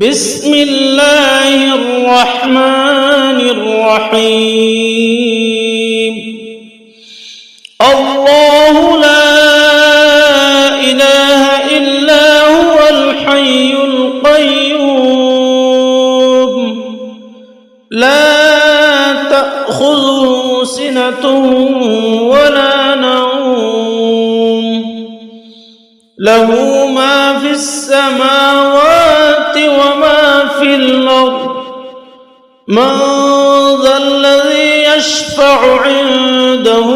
بسم الله الرحمن الرحيم. الله لا إله إلا هو الحي القيوم لا تأخذه سنة ولا نوم له ما في السماوات وما في الأرض من ذا الذي يشفع عنده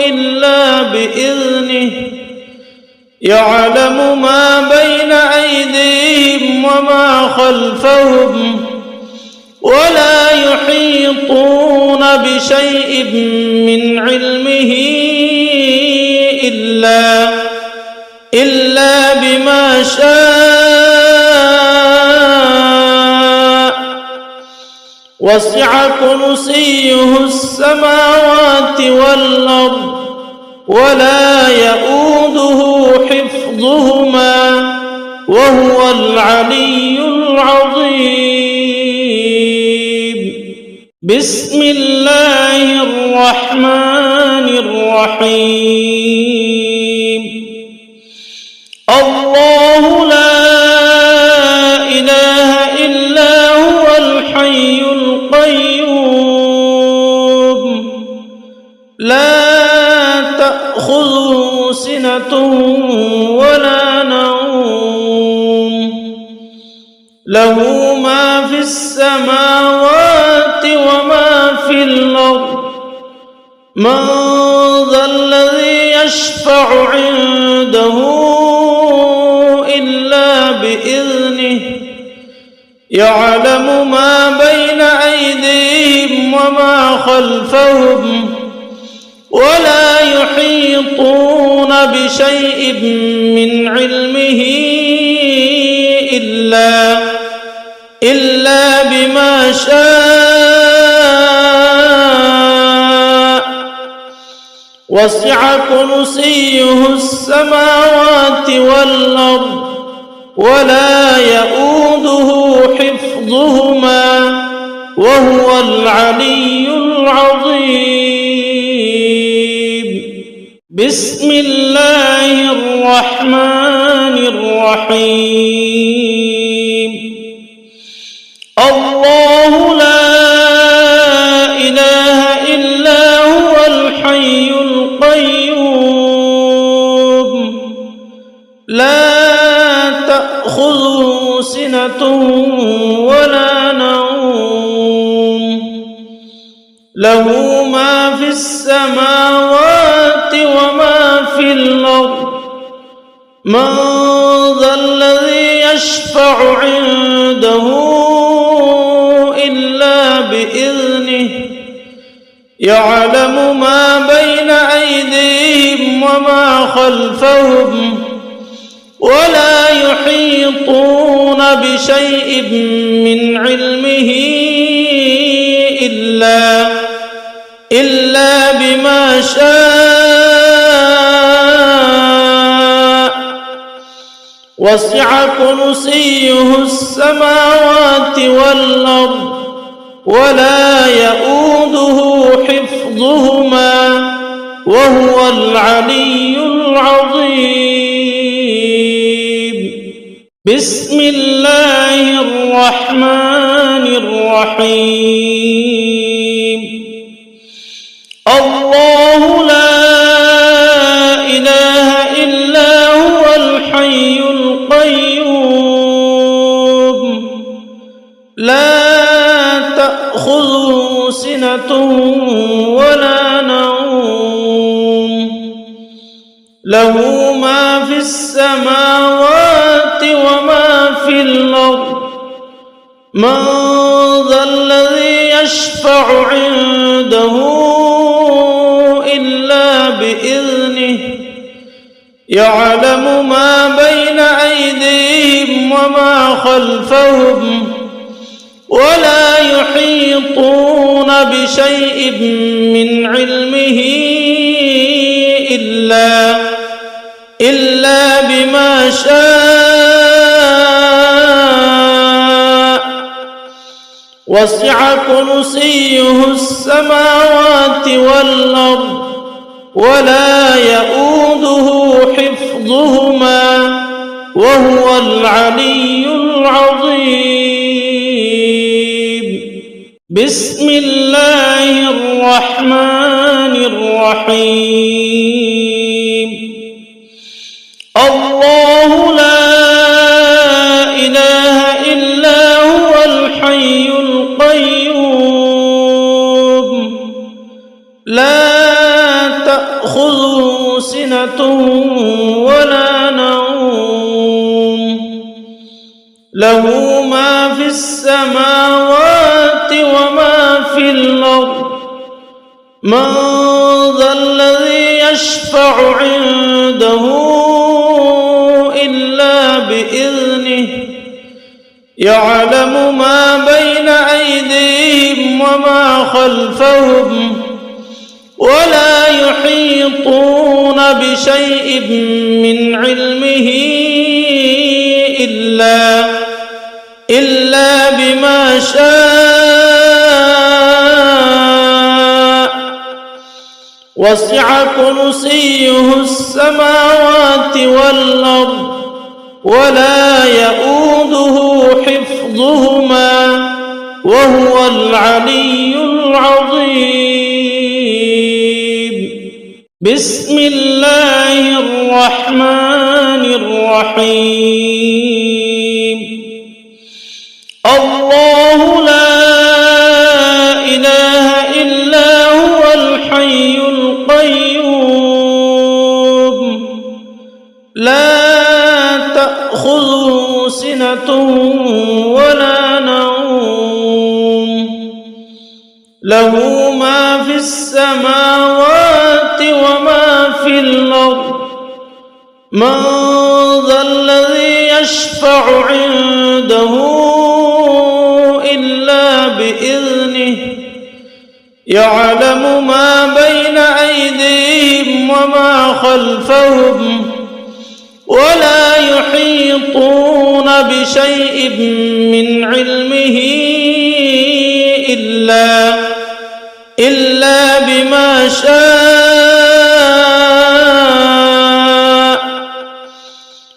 إلا بإذنه يعلم ما بين أيديهم وما خلفهم ولا يحيطون بشيء من علمه إلا بما شاء وسع كرسيه السماوات والأرض ولا يؤوده حفظهما وهو العلي العظيم. بسم الله الرحمن الرحيم. الله لا إله إلا هو الحي القيوم لا تأخذه سنة ولا نوم له ما في السماوات وما في الأرض من ذا الذي يشفع عنده إلا بإذنه يعلم ما بين أيديهم وما خلفهم ولا يحيطون بشيء من علمه إلا بما شاء وسع كرسيه السماوات والأرض ولا يؤوده حفظهما وهو العلي العظيم. بسم الله الرحمن الرحيم. الله لا إله إلا هو الحي القيوم لا تأخذه سنة ولا نوم له ما في السماوات وما في الأرض من ذا الذي يشفع عنده إلا بإذنه يعلم ما بين أيديهم وما خلفهم ولا يحيطون بشيء من علمه إلا بما شاء وسع كرسيه السماوات والأرض ولا يؤوده حفظهما وهو العلي العظيم. بسم الله الرحمن الرحيم. الله لا إله إلا هو الحي القيوم لا تأخذه سنة ولا نوم له ما في السماوات وما في الأرض من ذا الذي يشفع عنده إلا بإذنه يعلم ما بين أيديهم وما خلفهم ولا يحيطون بشيء من علمه إلا بما شاء وسع كرسيه السماوات والأرض ولا يؤوده حفظهما وهو العلي العظيم. بسم الله الرحمن الرحيم. الله لا إله إلا هو الحي القيوم لا تأخذه سنة ولا نوم له ما في السماوات وما في الأرض من ذا الذي يشفع عنده إلا بإذنه يعلم ما بين أيديهم وما خلفهم ولا يحيطون بشيء من علمه إلا بما شاء وسع كرسيه السماوات والأرض ولا يؤوده حفظهما وهو العلي العظيم. بسم الله الرحمن الرحيم. الله لا إله إلا هو الحي القيوم لا تأخذه سنة ولا نوم له ما في السماوات وما في الأرض من ذا الذي يشفع عنده إلا بإذنه يعلم ما بين أيديهم وما خلفهم ولا يحيطون بشيء من علمه إلا بما شاء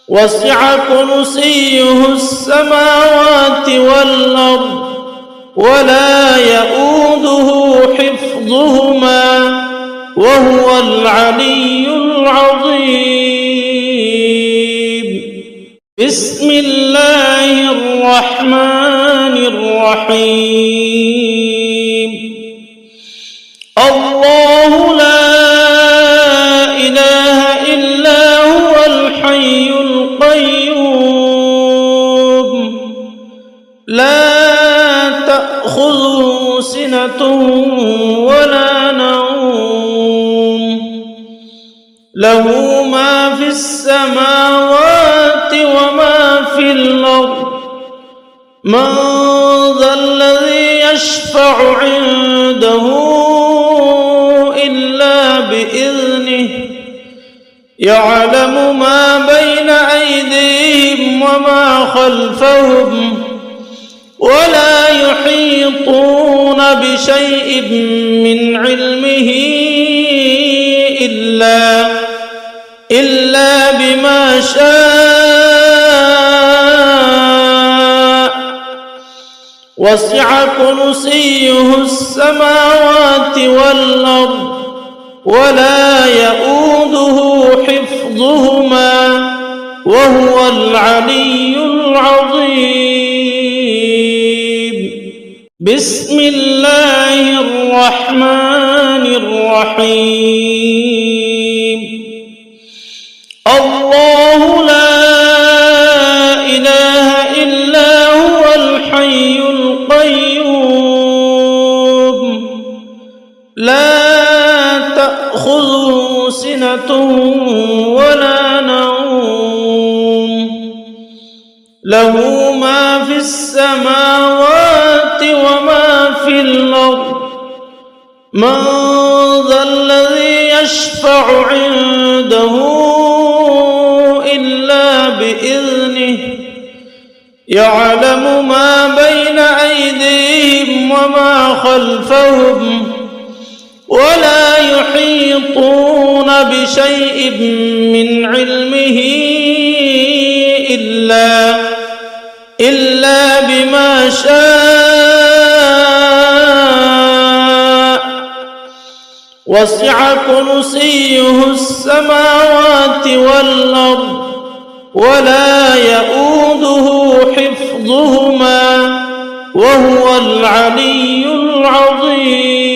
وسع كرسيه السماوات والأرض ولا يؤوده حفظهما وهو العلي العظيم. بسم الله الرحمن الرحيم. الله لا إله إلا هو الحي القيوم لا تأخذه سنة ولا نوم له ما في السماوات وما في الأرض من ذا الذي يشفع عنده إلا بإذنه يعلم ما بين أيديهم وما خلفهم ولا يحيطون بشيء من علمه إلا بما شاء وسع كرسيه السماوات والأرض ولا يؤوده حفظهما وهو العلي العظيم. بسم الله الرحمن الرحيم. الله لا إله إلا هو الحي القيوم لا تأخذه سنة ولا نوم له ما في السماوات وما في الأرض من ذا الذي يشفع عنده إلا بإذنه يعلم ما بين أيديهم وما خلفهم ولا يحيطون بشيء من علمه إلا بما شاء وسع كرسيه السماوات والأرض ولا يؤوده حفظهما وهو العلي العظيم.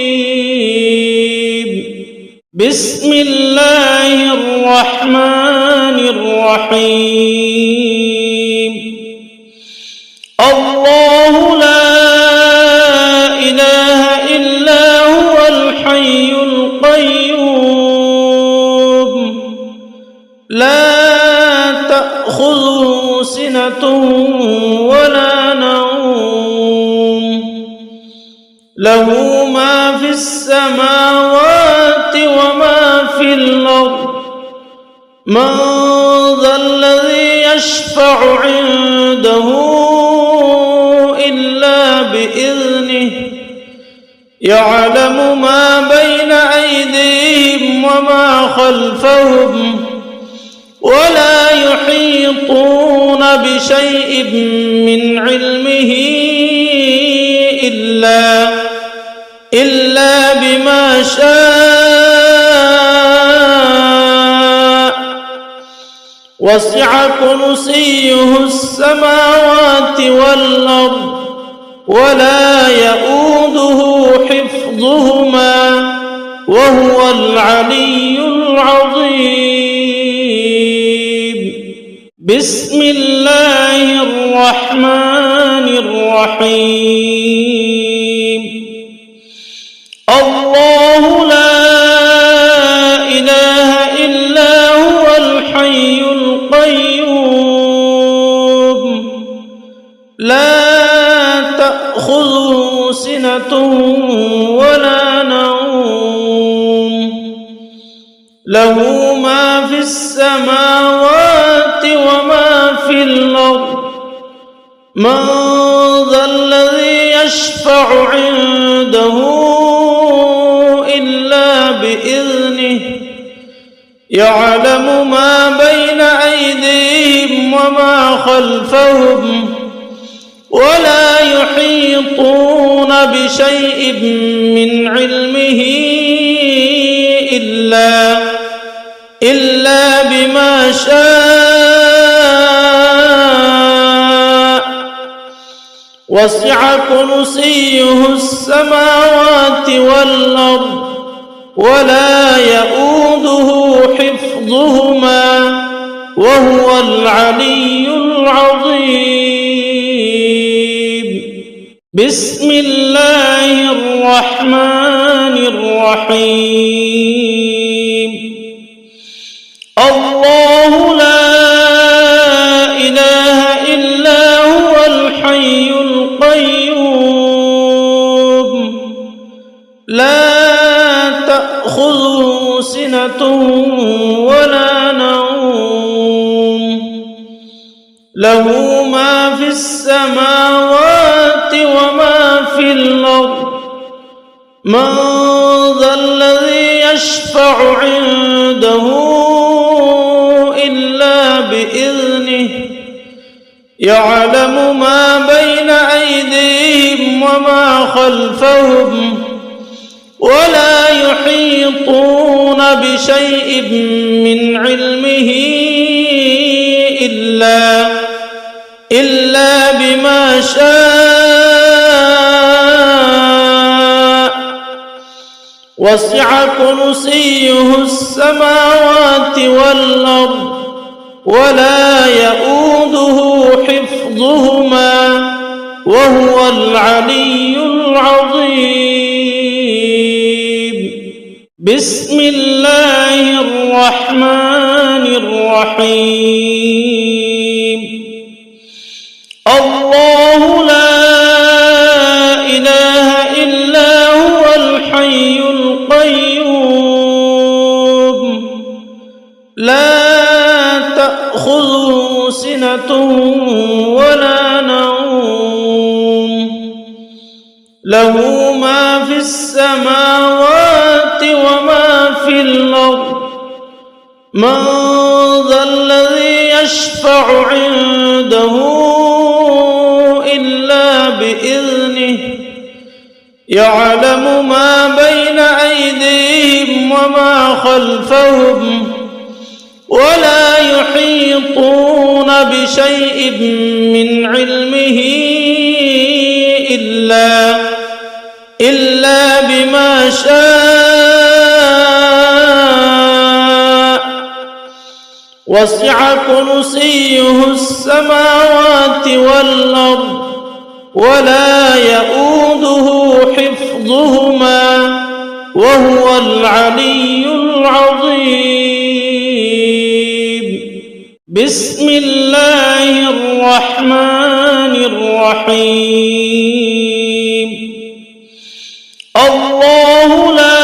بسم الله الرحمن الرحيم. الله لا إله إلا هو الحي القيوم لا تأخذه سنة ولا نوم له ما في السماوات وما في الأرض من ذا الذي يشفع عنده إلا بإذنه يعلم ما بين أيديهم وما خلفهم ولا يحيطون بشيء من علمه إلا بما شاء وسع كرسيه السماوات والأرض ولا يؤوده حفظهما وهو العلي العظيم. بسم الله الرحمن الرحيم. الله لا إله إلا هو الحي القيوم لا تأخذه سنة ولا نوم له ما في السماوات وما في الأرض من ذا الذي يشفع عنده إلا بإذنه يعلم ما بين أيديهم وما خلفهم ولا يحيطون بشيء من علمه إلا بما شاء وسع كرسيه السماوات والأرض ولا يؤوده حفظهما وهو العلي العظيم. بسم الله الرحمن الرحيم. الله لا إله إلا هو الحي القيوم لا تأخذه سنة ولا نوم له ما في السماوات وما في الأرض من ذا الذي يشفع عنده إلا بإذنه يعلم ما بين أيديهم وما خلفهم ولا يحيطون بشيء من علمه إلا بما شاء وسع كرسيه السماوات والأرض ولا يؤوده حفظهما وهو العلي العظيم. بسم الله الرحمن الرحيم. الله لا إله إلا هو الحي القيوم لا تأخذه سنة ولا نوم له ما في السماوات وما في الأرض من ذا الذي يشفع عنده إلا بإذنه يعلم ما بين أيديهم وما خلفهم ولا يحيطون بشيء من علمه إلا بما شاء وسع كرسيه السماوات والأرض ولا يؤوده حفظهما وهو العلي العظيم. بسم الله الرحمن الرحيم. الله لا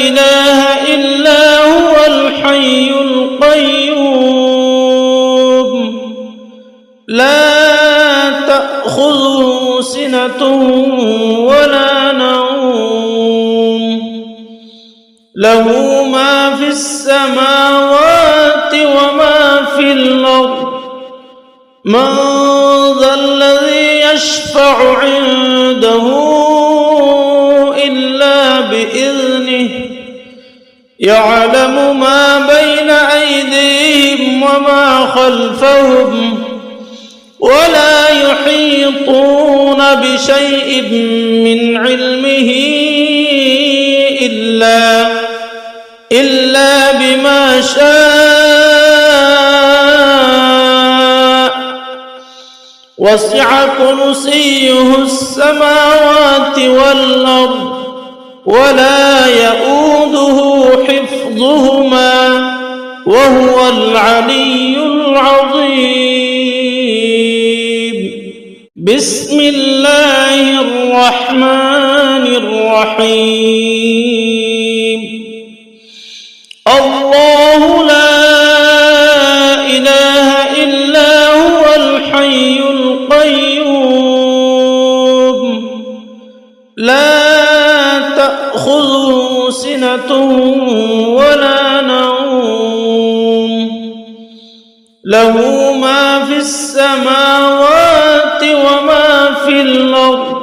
إله إلا هو الحي القيوم لا تأخذه سنة ولا نوم له ما في السماوات وما في الأرض من ذا الذي يشفع عنده إلا بإذنه يعلم ما بين أيديهم وما خلفهم ولا يحيطون بشيء من علمه إلا بما شاء وسع كرسيه السماوات والأرض ولا يؤوده حفظهما وهو العلي العظيم. بسم الله الرحمن الرحيم. الله لا إله إلا هو الحي القيوم لا تأخذه سنة ولا نوم له ما في السماوات وما في الأرض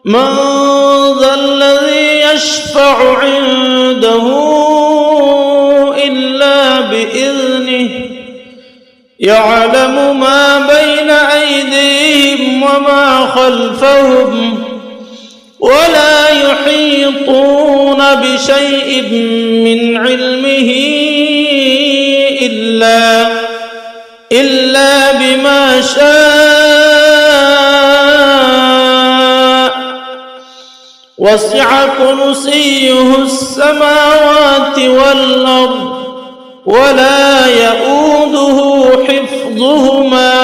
من ذا الذي يشفع عنده إلا بإذنه يعلم ما بين أيديهم وما خلفهم ولا يحيطون بشيء من علمه إلا بما شاء وسع كرسيه السماوات والأرض ولا يؤوده حفظهما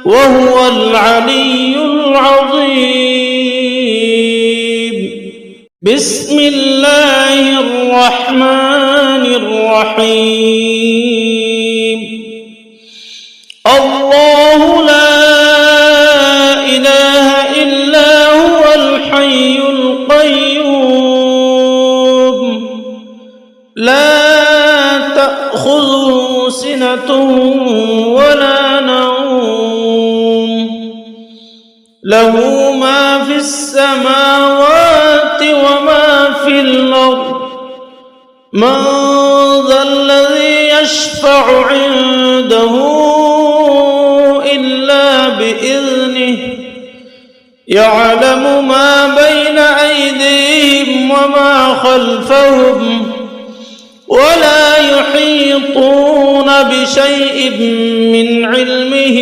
وهو العلي العظيم. بسم الله الرحمن الرحيم. الله لا إله إلا هو الحي القيوم لا تأخذه سنة ولا نوم له ما في السماوات وما في الأرض من ذا الذي يشفع عنده إلا بإذنه يعلم ما بين أيديهم وما خلفهم ولا يحيطون بشيء من علمه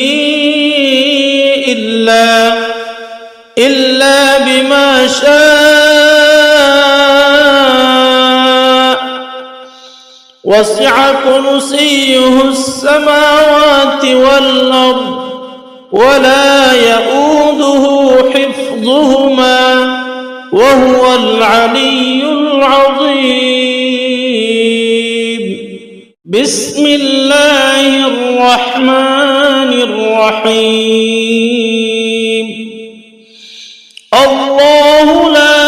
إلا بما شاء وسع كرسيه السماوات والأرض ولا يؤوده حفظهما وهو العلي العظيم. بسم الله الرحمن الرحيم. الله لا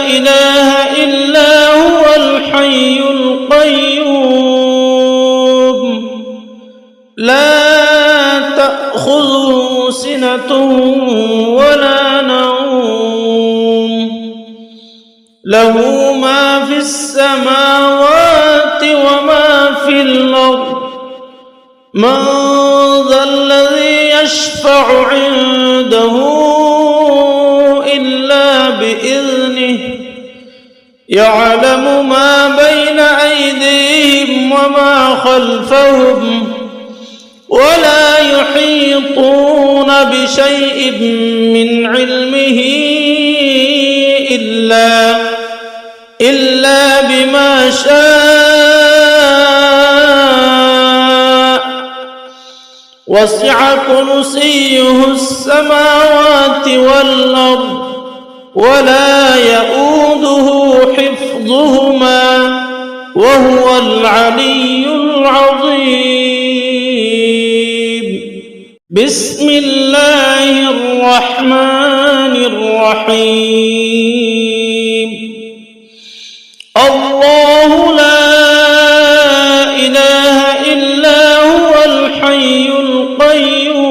إله إلا هو الحي القيوم لا تأخذه سنة ولا نوم له ما في السماوات وما في الأرض من ذا الذي يشفع عنده إلا بإذنه يعلم ما بين أيديهم وما خلفهم ولا يحيطون بشيء من علمه إلا بما شاء وسع كرسيه السماوات والأرض ولا يؤوده حفظهما وهو العلي العظيم بسم الله الرحمن الرحيم الله لا إله إلا هو الحي القيوم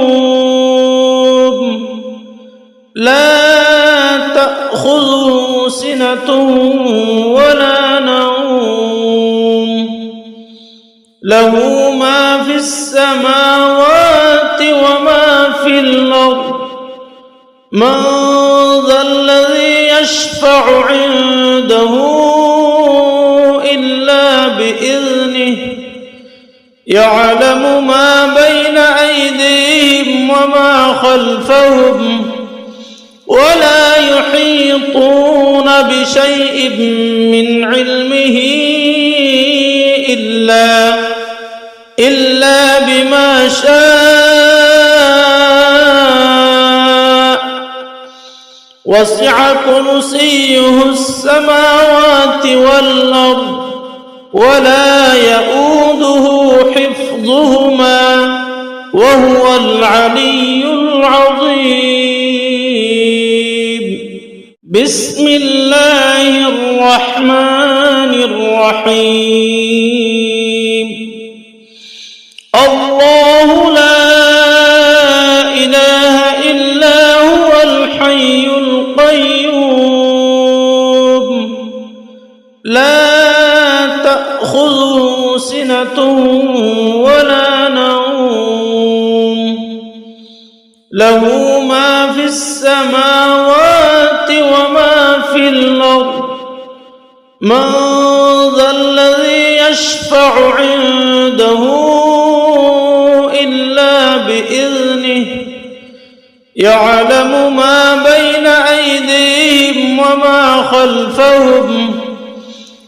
لا تأخذه سنة ولا نوم له ما في السماوات وما في الأرض من ذا الذي يشفع عنده إلا بإذنه يعلم ما بين أيديهم وما خلفهم ولا يحيطون بشيء من علمه إلا بما شاء وسع كرسيه السماوات والأرض ولا يؤوده حفظهما وهو العلي العظيم بسم الله الرحمن الرحيم الله لا إله إلا هو الحي القيوم لا تأخذه سنة ولا نوم له ما في السماوات وما في الأرض من ذا الذي يشفع عنده إلا بإذنه يعلم ما بين أيديهم وما خلفهم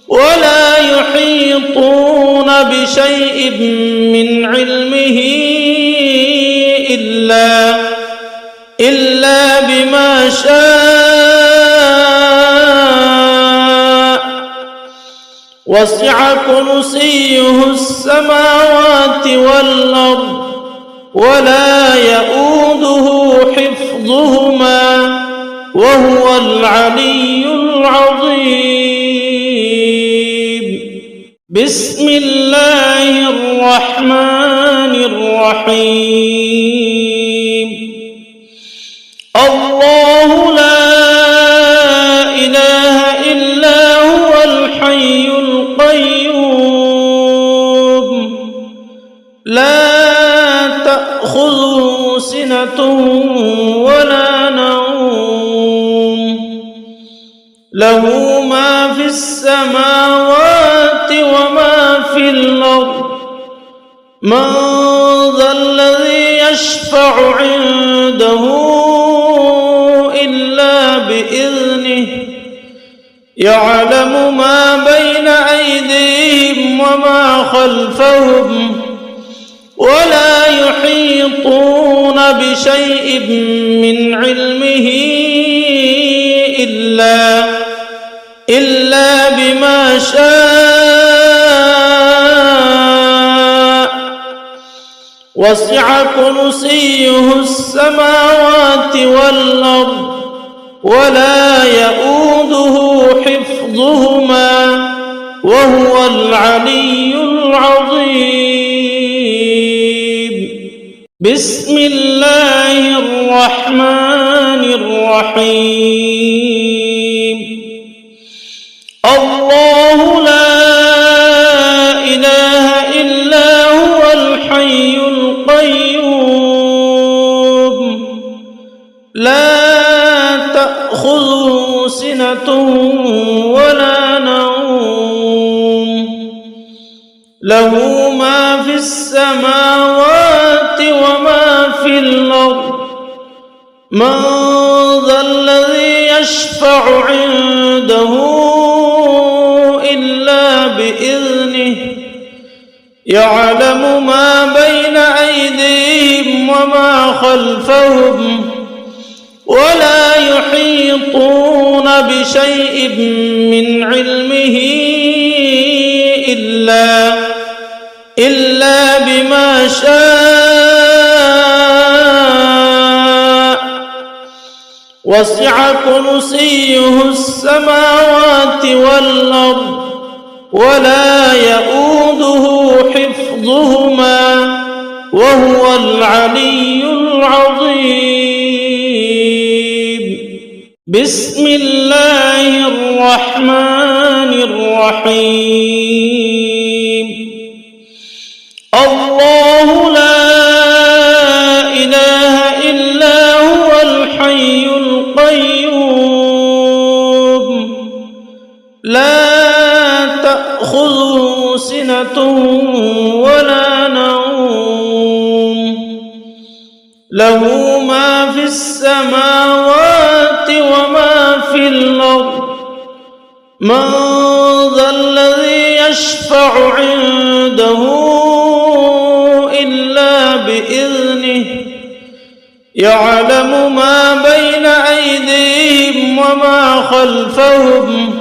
ولا يحيطون بشيء من علمه إلا بما شاء وسع كرسيه السماوات والأرض ولا يؤوده حفظهما وهو العلي العظيم بسم الله الرحمن الرحيم الله لا إله إلا هو الحي القيوم لا تأخذه سنة ولا نوم له ما في السماوات وما في الأرض من ذا الذي يشفع عنده إلا بإذنه يعلم ما بين أيديهم وما خلفهم ولا يحيطون بشيء من علمه إلا بما شاء وسع كرسيه السماوات والأرض ولا يؤوده حفظهما وهو العلي العظيم. بسم الله الرحمن الرحيم. الله لا إله إلا هو الحي القيوم لا تأخذه سنة ولا نوم له ما في السماوات وما في الأرض من ذا الذي يشفع عنده إلا بإذنه يعلم ما بين أيديهم وما خلفهم ولا يحيطون بشيء من علمه إلا بما شاء وسع كرسيه السماوات والأرض ولا يؤوده حفظهما وهو العلي العظيم. بسم الله الرحمن الرحيم. الله لا إله إلا هو الحي القيوم لا تأخذه سنة ولا نوم له ما في السماوات وما في الأرض من ذا الذي يشفع عنده إلا بإذنه يعلم ما بين أيديهم وما خلفهم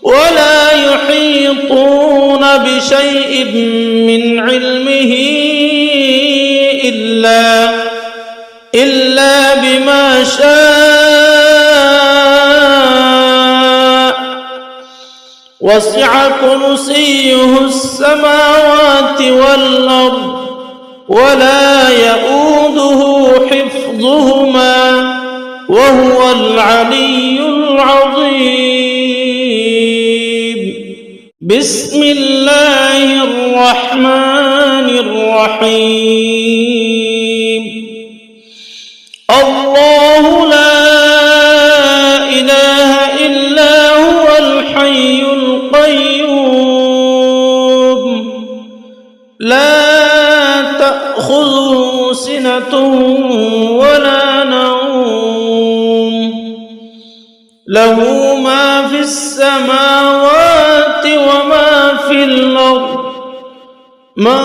ولا يحيطون بشيء من علمه إلا بما شاء وسع كرسيه السماوات والأرض ولا يؤوده حفظهما وهو العلي العظيم. بسم الله الرحمن الرحيم. الله لا إله إلا هو الحي القيوم لا تأخذه سنة ولا نوم له ما في السماوات وما في الأرض من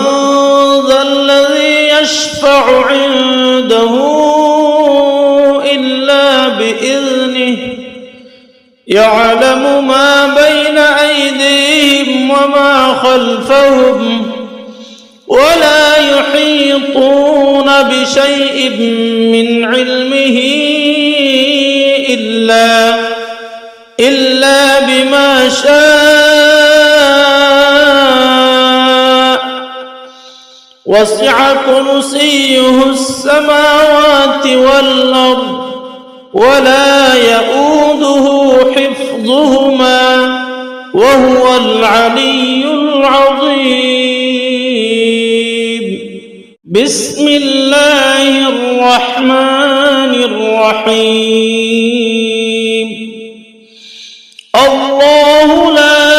ذا الذي يشفع عنده إلا بإذنه يعلم ما بين أيديهم وما خلفهم ولا يحيطون بشيء من علمه إلا بما شاء وسع كرسيه السماوات والأرض ولا يؤوده حفظهما وهو العلي العظيم. بسم الله الرحمن الرحيم. الله لا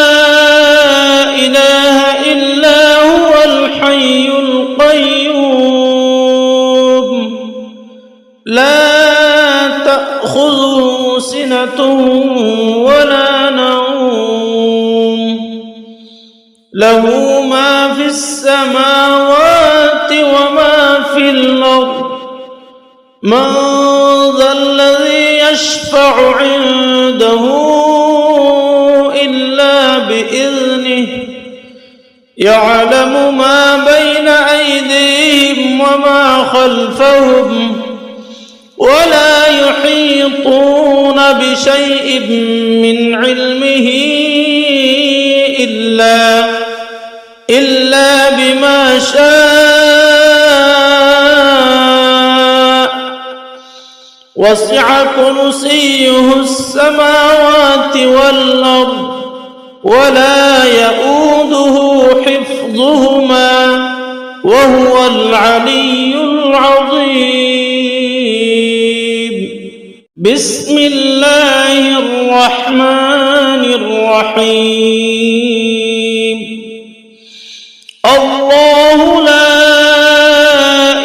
إله إلا هو الحي القيوم لا تأخذه سنة ولا نوم له ما في السماوات وما في الأرض من ذا الذي يشفع عنده إلا بإذنه يعلم ما بين أيديهم وما خلفهم ولا يحيطون بشيء من علمه إلا بما شاء وسع كرسيه السماوات والأرض ولا يؤوده حفظهما وهو العلي العظيم. بسم الله الرحمن الرحيم. الله لا إله إلا هو الحي القيوم لا تأخذه سنة ولا نوم له ما في السماوات وما في الأرض من ذا الذي يشفع عنده إلا بإذنه يعلم ما بين أيديهم وما خلفهم ولا يحيطون بشيء من علمه إلا بما شاء وسع كرسيه السماوات والأرض ولا يؤوده حفظهما وهو العلي العظيم. بسم الله الرحمن الرحيم. الله لا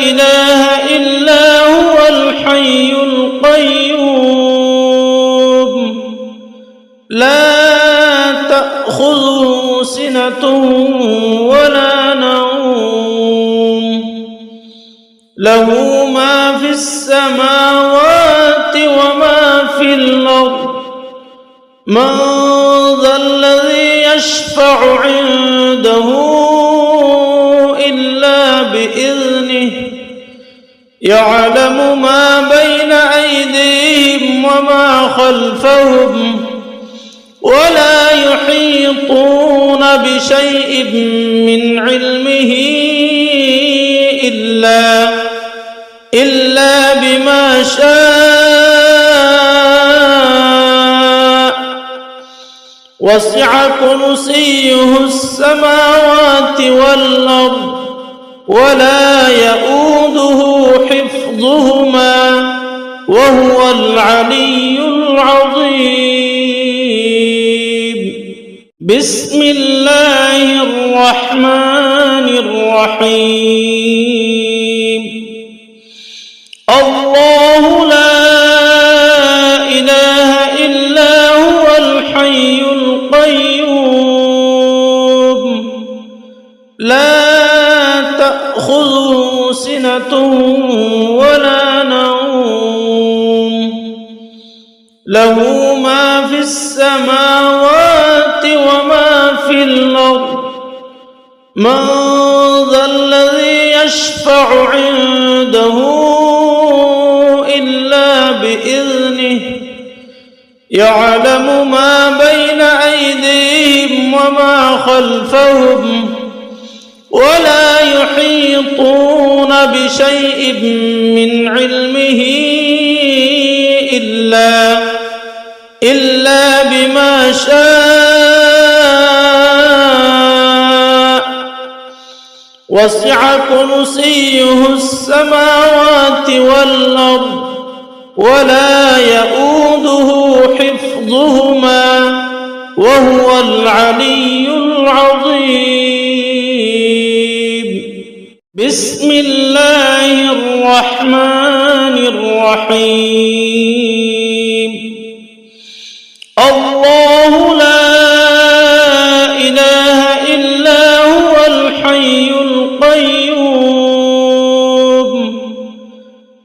إله إلا هو الحي القيوم لا تأخذه سنة ولا نوم له ما في السماوات وما في الأرض من ذا الذي يشفع عنده إلا بإذنه يعلم ما بين أيديهم وما خلفهم ولا يحيطون بشيء من علمه إلا بما شاء وسع كرسيه السماوات والأرض ولا يؤوده حفظهما وهو العلي العظيم. بسم الله الرحمن الرحيم. الله لا إله إلا هو الحي القيوم لا تأخذه سنة ولا نوم له ما في السماوات وما في الأرض من ذا الذي يشفع عنده إلا بإذنه يعلم ما بين أيديهم وما خلفهم ولا يحيطون بشيء من علمه إلا بما شاء وسع كرسيه السماوات والأرض ولا يؤوده حفظهما وهو العلي العظيم. بسم الله الرحمن الرحيم. الله لا إله إلا هو الحي القيوم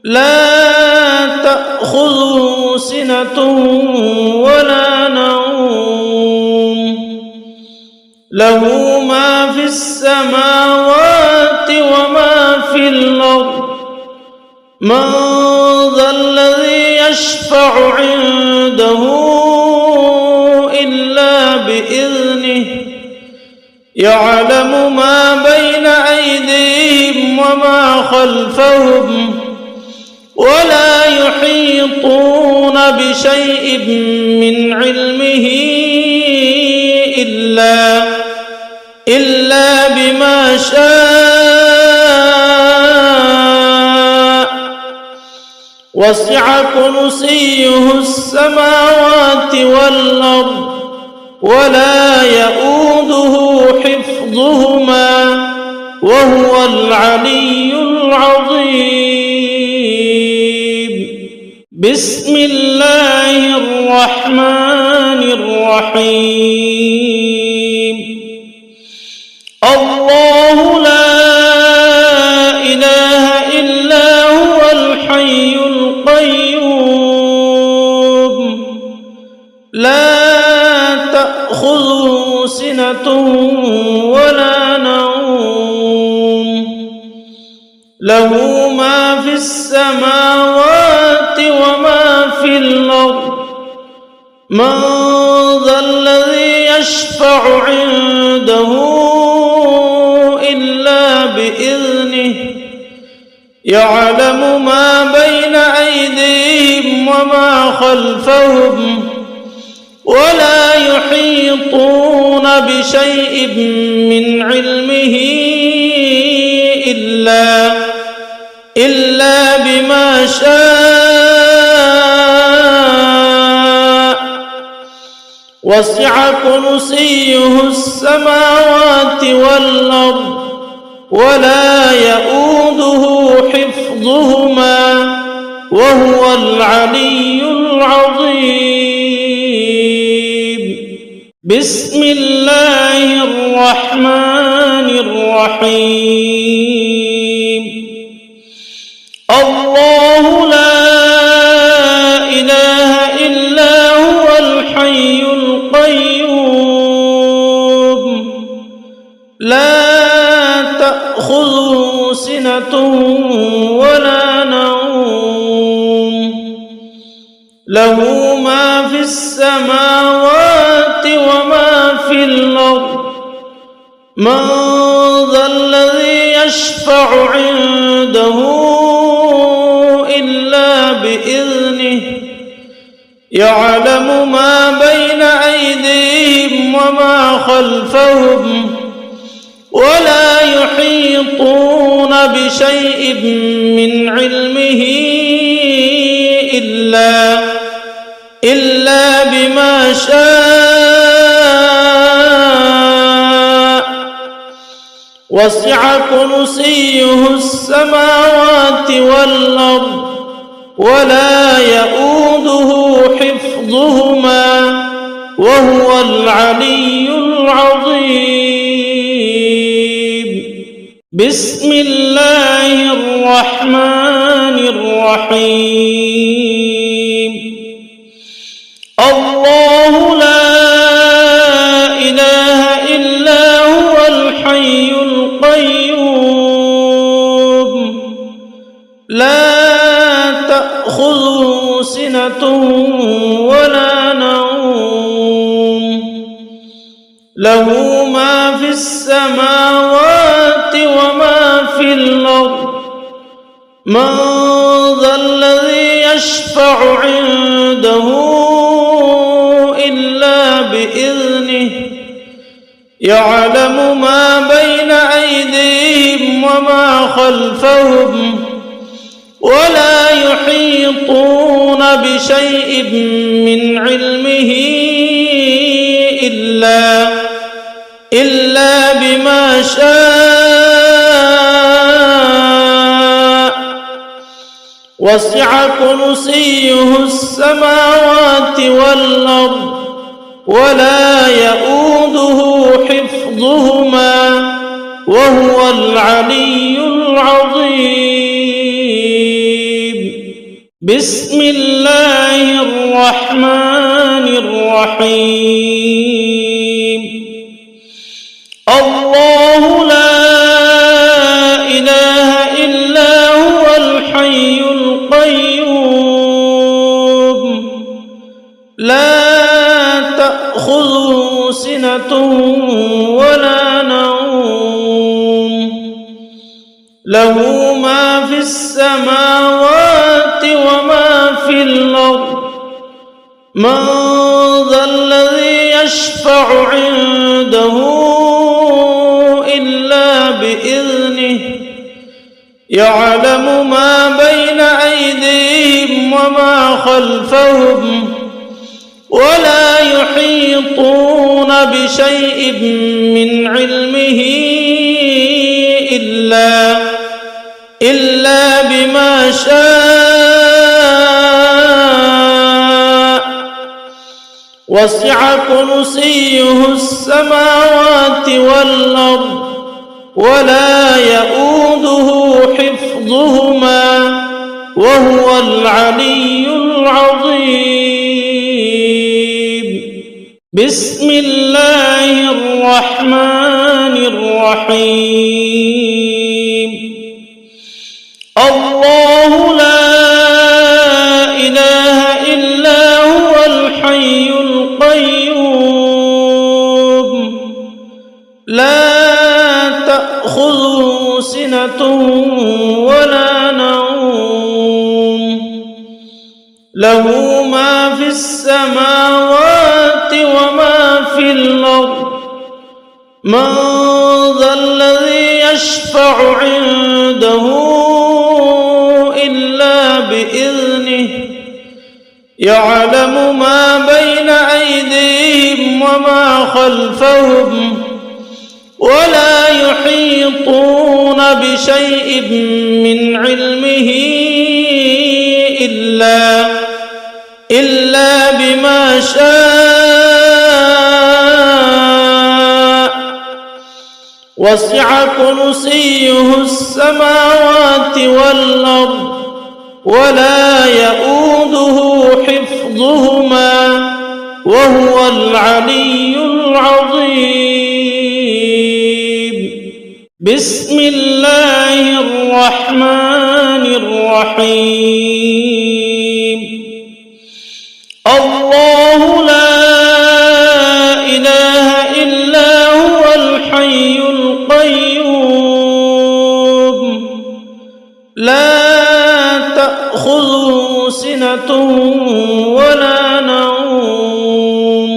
لا تأخذه سنة ولا نوم له ما في السماوات وما في الأرض من ذا الذي يشفع عنده إلا بإذنه يعلم ما بين أيديهم وما خلفهم ولا يحيطون بشيء من علمه إلا بما شاء وسع كرسيه السماوات والأرض ولا يؤوده حفظهما وهو العلي العظيم. بسم الله الرحمن الرحيم. الله لا إله إلا هو الحي القيوم لا تأخذه سنة ولا نوم له ما في السماوات وما في الأرض من ذا الذي يشفع عنده إلا بإذنه يعلم ما بين أيديهم وما خلفهم ولا يحيطون بشيء من علمه إلا بما شاء وسع كرسيه السماوات والأرض ولا يؤوده حفظهما وهو العلي العظيم. بسم الله الرحمن الرحيم. الله لا إله إلا هو الحي القيوم لا تأخذه سنة ولا نوم له ما في السماوات وما في الأرض من ذا الذي يشفع عنده إلا بإذنه يعلم ما بين أيديهم وما خلفهم ولا يحيطون بشيء من علمه إلا بما شاء وسع كرسيه السماوات والأرض ولا يؤوده حفظهما وهو العلي العظيم. بسم الله الرحمن الرحيم. الله لا إله إلا هو الحي القيوم لا تأخذه سنة ولا نوم له ما في السماوات وما في الأرض من ذا الذي يشفع عنده إلا بإذنه يعلم ما بين أيديهم وما خلفهم ولا يحيطون بشيء من علمه إلا بما شاء وسع كرسيه السماوات والأرض ولا يؤوده حفظهما وهو العلي العظيم. بسم الله الرحمن الرحيم. الله لا إله إلا هو الحي القيوم لا تأخذه سنة ولا نوم له ما في السماوات وما في الأرض من ذا الذي يشفع عنده إلا بإذنه يعلم ما بين أيديهم وما خلفهم ولا يحيطون بشيء من علمه إلا بما شاء وسع كرسيه السماوات والأرض ولا يؤوده حفظهما وهو العلي العظيم. بسم الله الرحمن الرحيم. الله لا إله إلا هو الحي له ما في السماوات وما في الأرض من ذا الذي يشفع عنده إلا بإذنه يعلم ما بين أيديهم وما خلفهم ولا يحيطون بشيء من علمه إلا بما شاء وسع كرسيه السماوات والأرض ولا يؤوده حفظهما وهو العلي العظيم. بسم الله الرحمن الرحيم. الله لا إله إلا هو الحي القيوم لا تأخذه سنة ولا نوم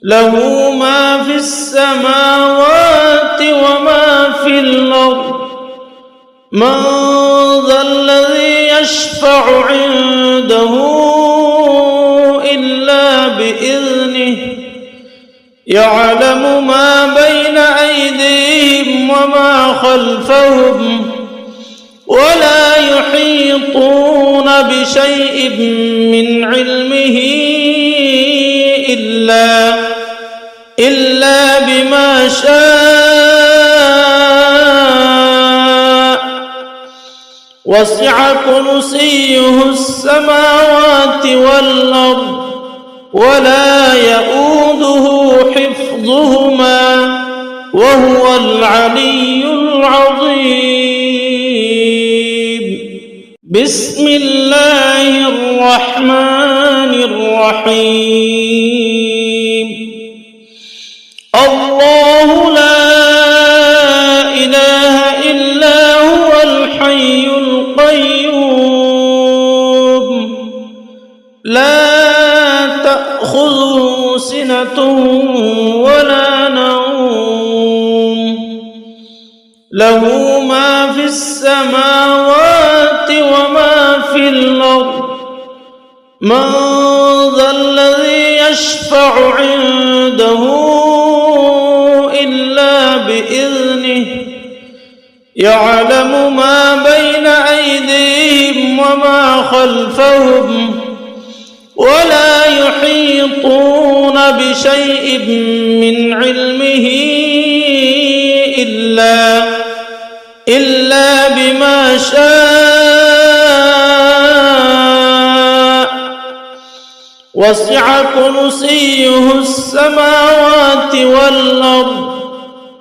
له ما في السماوات وما في الأرض من ذا الذي يشفع عنده إلا بإذنه يعلم ما بين أيديهم وما خلفهم ولا يحيطون بشيء من علمه إلا بما شاء وسع كرسيه السماوات والأرض ولا يؤوده حفظهما وهو العلي العظيم. بسم الله الرحمن الرحيم. الله لا إله إلا هو الحي القيوم لا تأخذه سنة ولا نوم له ما في السماوات وما في الأرض من ذا الذي يشفع عنده إلا بإذنه يعلم ما بين أيديهم وما خلفهم ولا يحيطون بشيء من علمه إلا بما شاء وسع كرسيه السماوات والأرض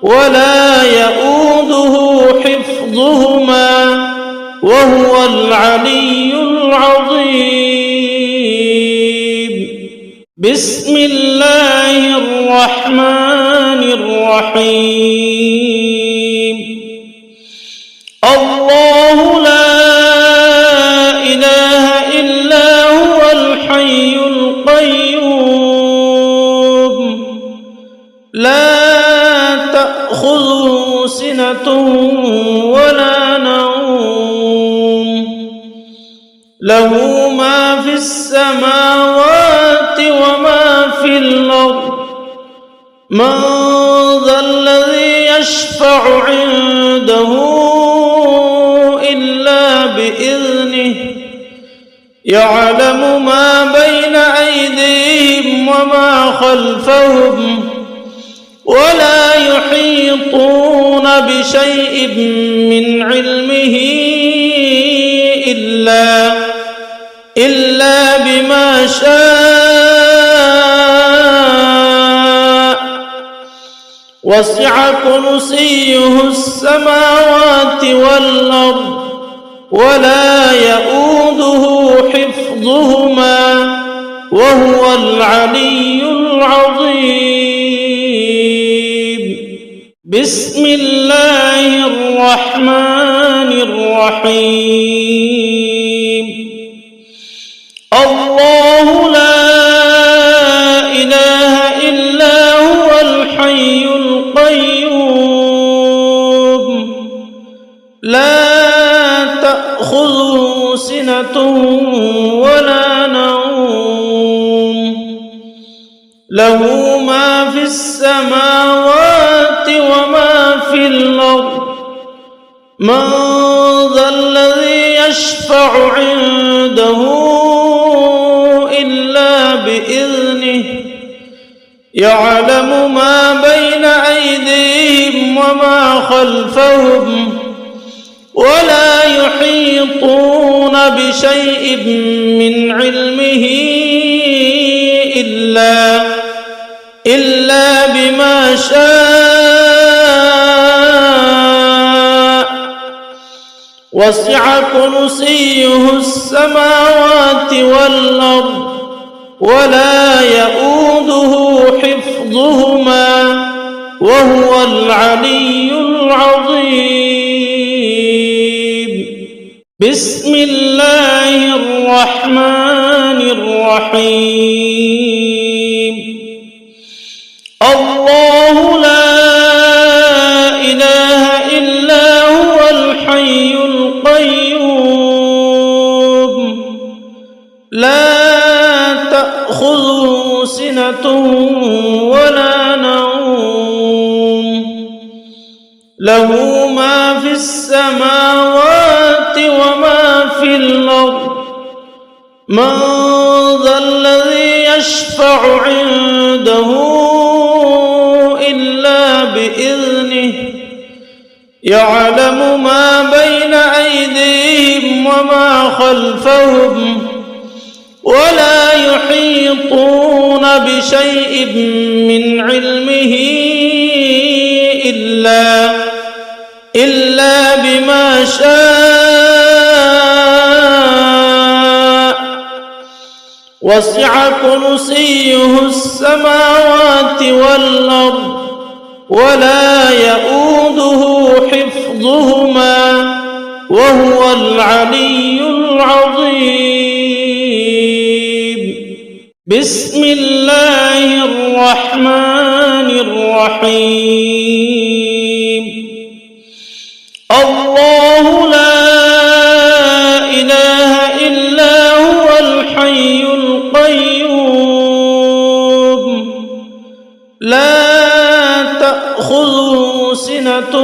ولا يؤوده حفظهما وهو العلي العظيم. بسم الله الرحمن الرحيم. الله لا إله إلا هو الحي القيوم لا تأخذه سنة ولا نوم له ما في السماوات وما في الأرض من ذا الذي يشفع عنده إلا بإذنه يعلم ما بين أيديهم وما خلفهم ولا يحيطون بشيء من علمه إلا بما شاء وسع كرسيه السماوات والأرض ولا يؤوده حفظهما وهو العلي العظيم. بسم الله الرحمن الرحيم. تأخذه سنة ولا نوم له ما في السماوات وما في الأرض من ذا الذي يشفع عنده إلا بإذنه يعلم ما بين أيديهم وما خلفهم ولا يحيطون بشيء من علمه إلا بما شاء وسع كرسيه السماوات والأرض ولا يؤوده حفظهما وهو العلي العظيم بسم الله الرحمن الرحيم الله لا إله إلا هو الحي القيوم لا تأخذه سنة ولا نوم له ما في السماوات وما في الأرض من ذا الذي يشفع عنده إلا بإذنه يعلم ما بين أيديهم وما خلفهم ولا يحيطون بشيء من علمه إلا بما شاء وسع كرسيه السماوات والأرض ولا يؤوده حفظهما وهو العلي العظيم بسم الله الرحمن الرحيم الله لا إله إلا هو الحي القيوم لا تأخذه سنة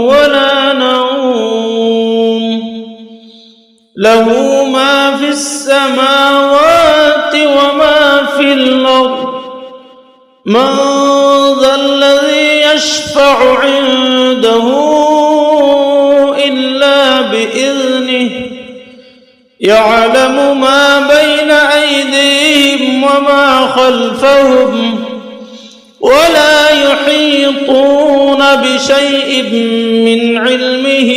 ولا نوم له ما في السماوات وما في الأرض من ذا الذي يشفع عنده إلا بإذنه يعلم ما بين أيديهم وما خلفهم ولا يحيطون بشيء من علمه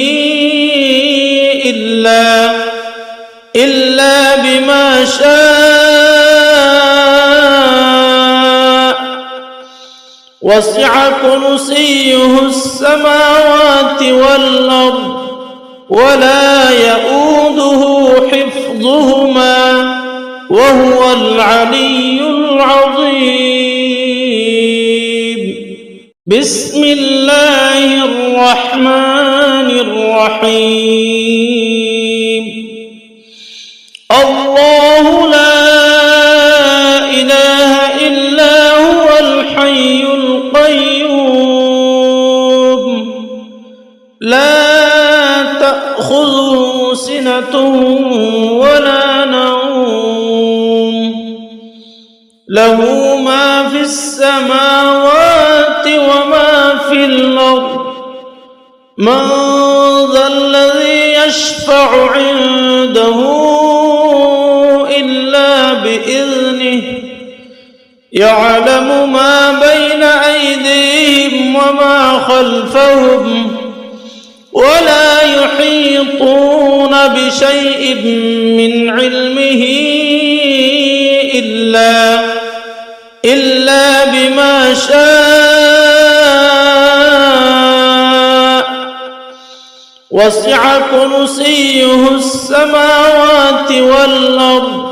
إلا بما شاء وسع كرسيه السماوات والأرض ولا يؤوده حفظهما وهو العلي العظيم بسم الله الرحمن الرحيم الله لا إله إلا هو الحي القيوم لا تأخذه سنة ولا نوم له ما في السماوات وما في الأرض من ذا الذي يشفع عنده إلا بإذنه يعلم ما بين أيديهم وما خلفهم ولا يحيطون بشيء من علمه إلا بما شاء وسع كرسيه السماوات والأرض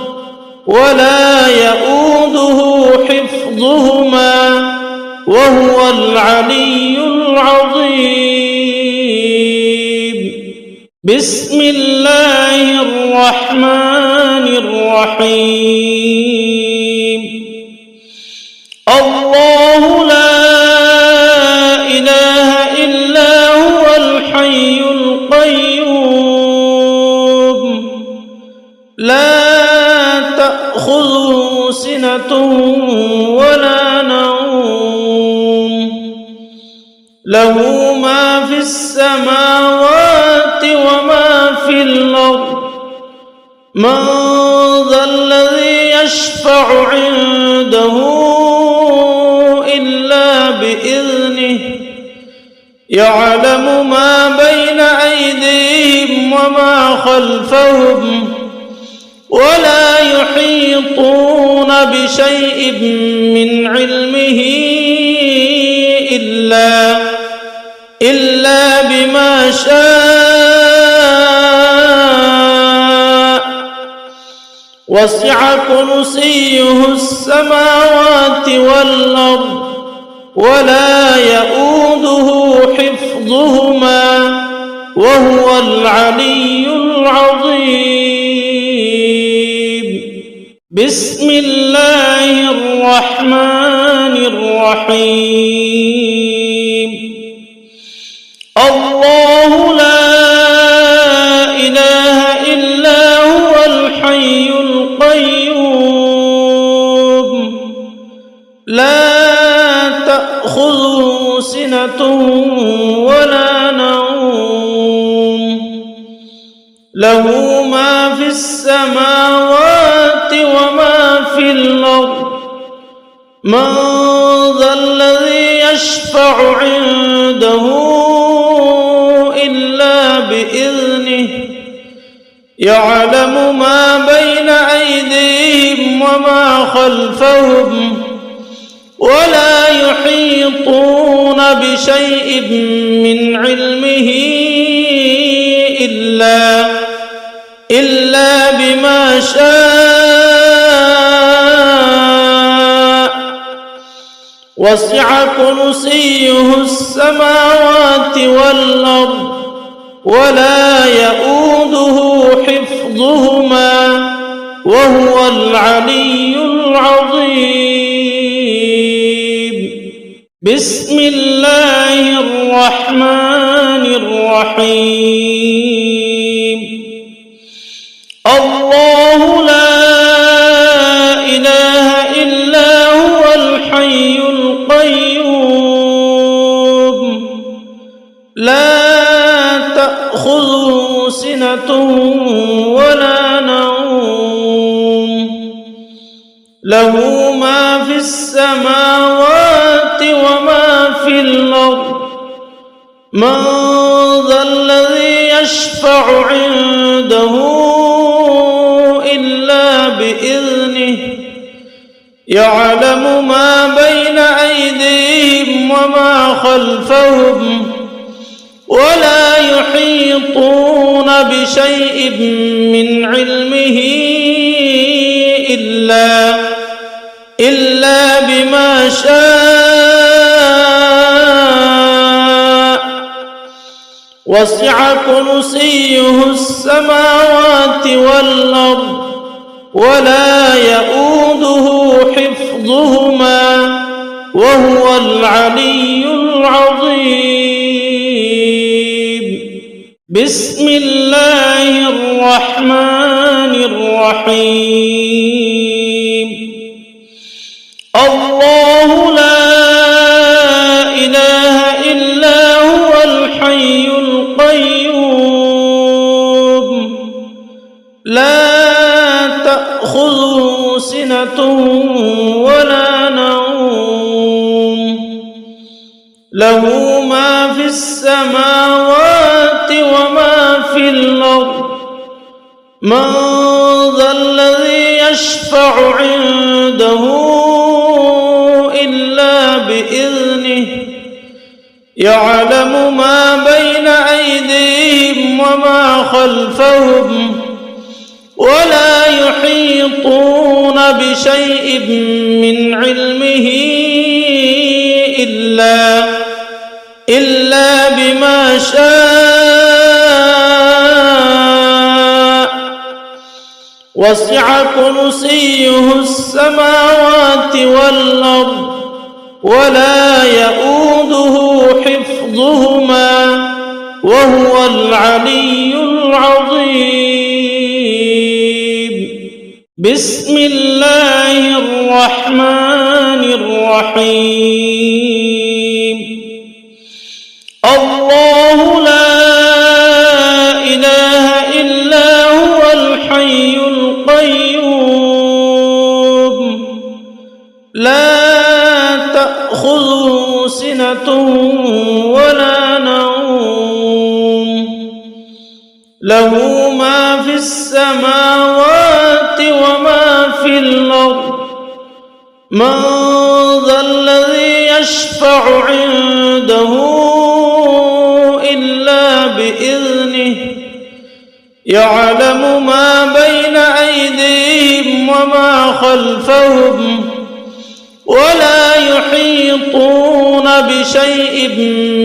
ولا يؤوده حفظهما وهو العلي العظيم بسم الله الرحمن الرحيم الله لا إله إلا هو الحي القيوم لا تأخذه سنة ولا نوم له ما في السماوات وما في الأرض من ذا الذي يشفع عنده إلا بإذنه يعلم ما بين أيديهم وما خلفهم ولا يحيطون بشيء من علمه إلا بما شاء وسع كرسيه السماوات والأرض ولا يؤوده حفظهما وهو العلي العظيم بسم الله الرحمن الرحيم الله لا إله إلا هو الحي القيوم لا تأخذه سنة ولا نوم له ما في السماوات وما في الأرض من ذا الذي يشفع عنده إلا بإذنه يعلم ما بين أيديهم وما خلفهم ولا يحيطون بشيء من علمه إلا بما شاء وسع كرسيه السماوات والأرض ولا يؤوده حفظهما وهو العلي العظيم بسم الله الرحمن الرحيم الله لا إله إلا هو الحي القيوم لا تأخذه سنة ولا نوم له ما في السماوات وما في الأرض من ذا الذي يشفع عنده إلا بإذنه يعلم ما بين أيديهم وما خلفهم ولا يحيطون بشيء من علمه إلا بما شاء وسع كرسيه السماوات والأرض ولا يؤوده حفظهما وهو العلي العظيم بسم الله الرحمن الرحيم الله لا إله إلا هو الحي القيوم لا تأخذه سنة ولا نوم له ما في السماوات وما في الأرض من ذا الذي يشفع عنده إلا بإذنه يعلم ما بين أيديهم وما خلفهم ولا يحيطون بشيء من علمه إلا بما شاء وسع كرسيه السماوات والأرض ولا يؤوده حفظهما وهو العلي العظيم. بسم الله الرحمن الرحيم. الله لا إله إلا هو الحي القيوم لا تأخذه سنة ولا نوم له ما في السماوات وما في الأرض من ذا الذي يشفع عنده إلا بإذنه يعلم ما بين أيديهم وما خلفهم ولا يحيطون بشيء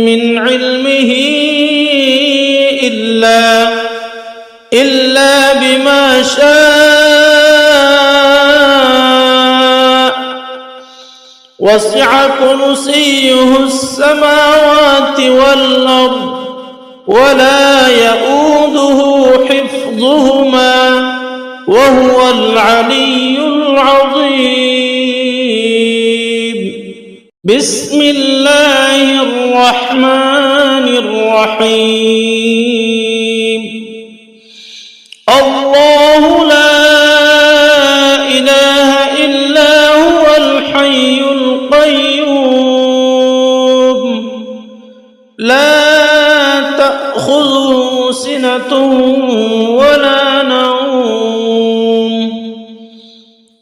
من علمه إلا بما شاء وسع كرسيه السماوات والأرض ولا يؤوده حفظهما وهو العلي العظيم. بسم الله الرحمن الرحيم. الله لا إله إلا هو الحي القيوم لا تأخذه سنة ولا نوم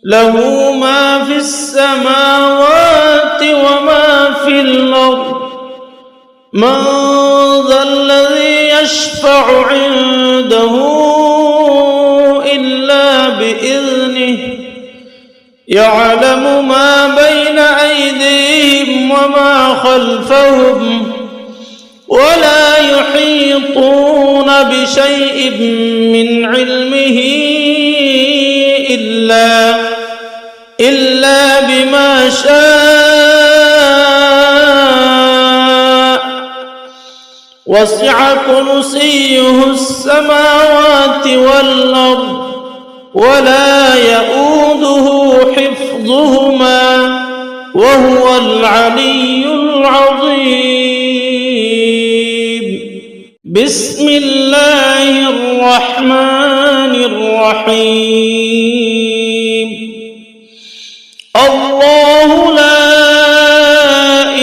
له ما في السماوات وما في الأرض من ذا الذي يشفع عنده إلا بإذنه يعلم ما بين أيديهم وما خلفهم ولا يحيطون بشيء من علمه إلا بما شاء وسع كرسيه السماوات والأرض ولا يؤوده حفظهما وهو العلي العظيم. بسم الله الرحمن الرحيم. الله لا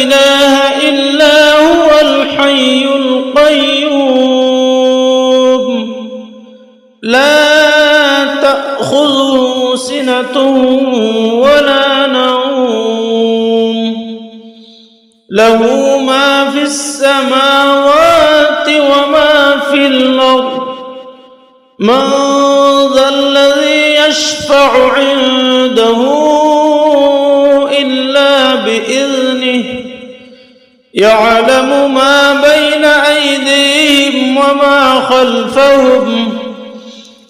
إله إلا هو الحي القيوم لا تأخذه سنة ولا نوم له ما في السماوات وما في الأرض من ذا الذي يشفع عنده إلا بإذنه يعلم ما بين أيديهم وما خلفهم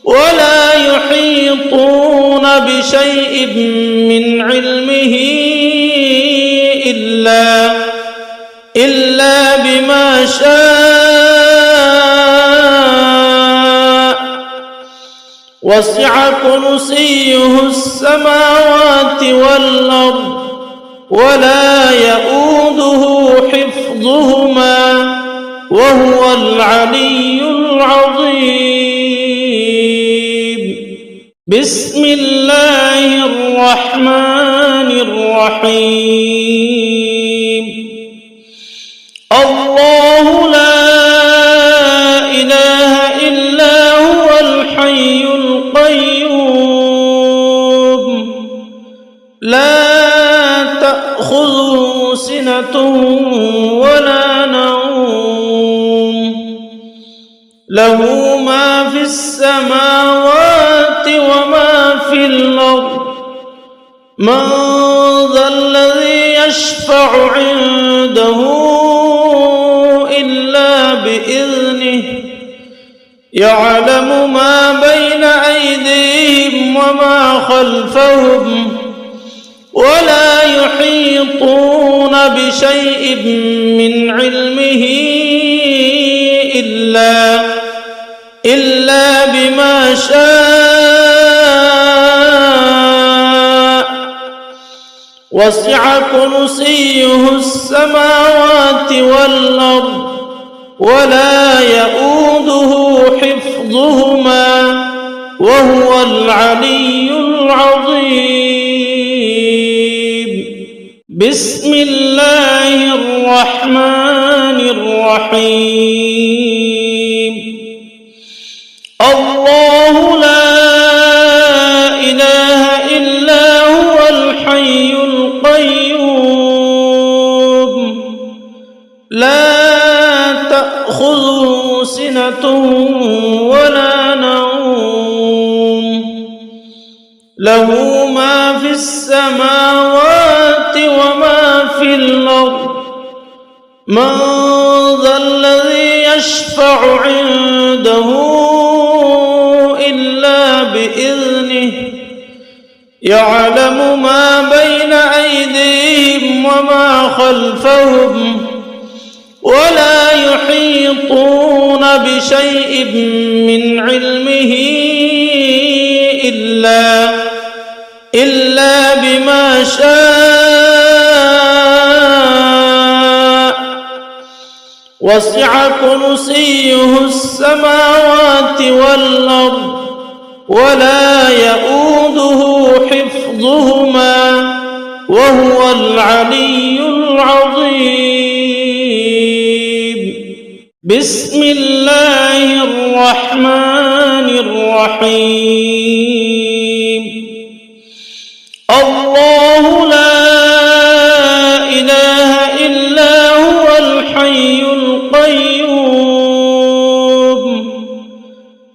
ولا يحيطون بشيء من علمه إلا بما شاء وسع كرسيه السماوات والأرض ولا يؤوده حفظهما وهو العلي العظيم. بسم الله الرحمن الرحيم. الله لا إله إلا هو الحي القيوم لا تأخذه سنة ولا نوم له ما في السماوات وما في الأرض من ذا الذي يشفع عنده إلا بإذنه يعلم ما بين أيديهم وما خلفهم ولا يحيطون بشيء من علمه إلا بما شاء وسع كرسيه السماوات والأرض ولا يؤوده حفظهما وهو العلي العظيم. بسم الله الرحمن الرحيم. الله لا إله إلا هو الحي القيوم لا تأخذه سنة ولا نوم له ما في السماوات وما في الأرض من ذا الذي يشفع عنده إلا بإذنه يعلم ما بين أيديهم وما خلفهم ولا يحيطون بشيء من علمه إلا بما شاء وسع كرسيه السماوات والأرض ولا يؤوده حفظهما وهو العلي العظيم. بسم الله الرحمن الرحيم. الله لا إله إلا هو الحي القيوم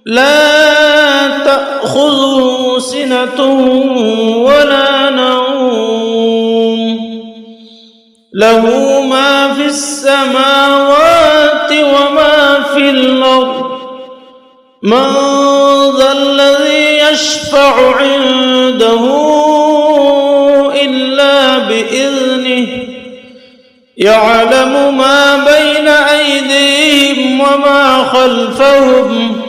لا تأخذه سنة ولا نوم له ما في السماوات وما في الأرض من ذا الذي يشفع عنده إلا بإذنه يعلم ما بين أيديهم وما خلفهم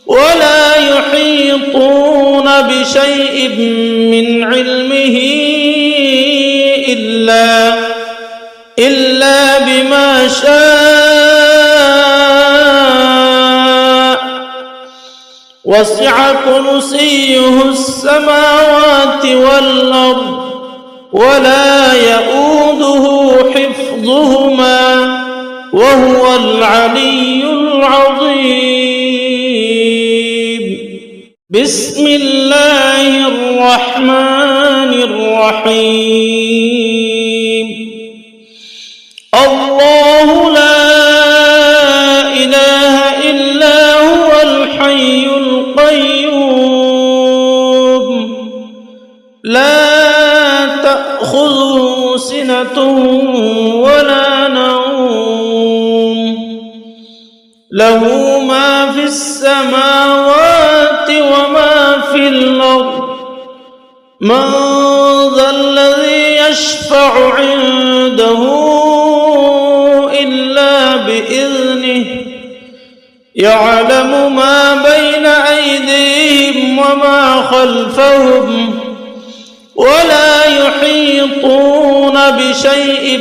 ولا يحيطون بشيء من علمه إلا بما شاء وسع كرسيه السماوات والأرض ولا يؤوده حفظهما وهو العلي العظيم. بسم الله الرحمن الرحيم. الله لا إله إلا هو الحي القيوم لا تأخذه سنة ولا نوم له ما في السماوات وما في الأرض من ذا الذي يشفع عنده إلا بإذنه يعلم ما بين أيديهم وما خلفهم ولا يحيطون بشيء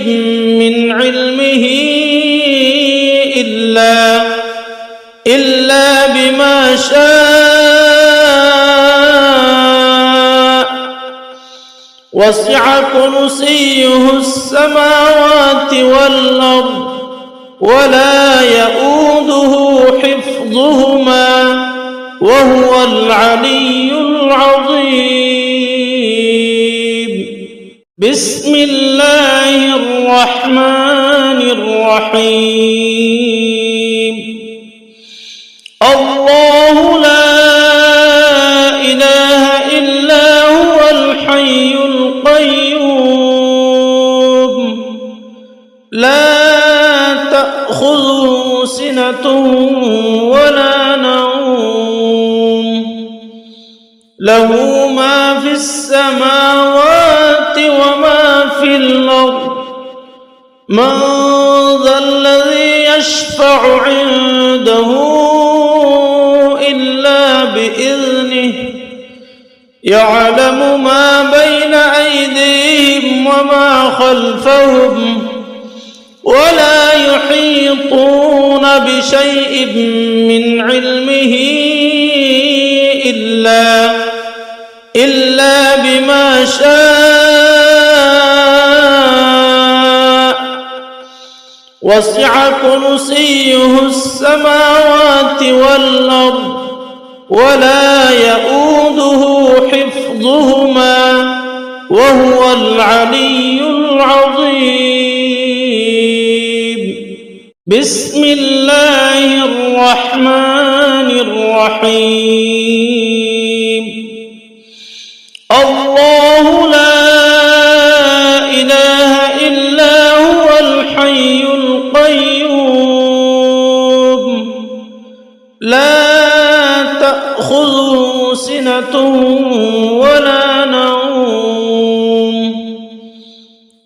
من علمه إلا بما شاء وسع كرسيه السماوات والأرض ولا يؤوده حفظهما وهو العلي العظيم. بسم الله الرحمن الرحيم. الله لا إله إلا هو الحي القيوم لا تأخذه سنة ولا نوم له ما في السماوات وما في الأرض من ذا الذي يشفع عنده إلا بإذنه يعلم ما بين أيديهم وما خلفهم ولا يحيطون بشيء من علمه إلا بما شاء وسع كرسيه السماوات والأرض ولا يؤوده حفظهما وهو العلي العظيم. بسم الله الرحمن الرحيم. الله لا إله إلا هو الحي القيوم لا تأخذه سنة ولا نوم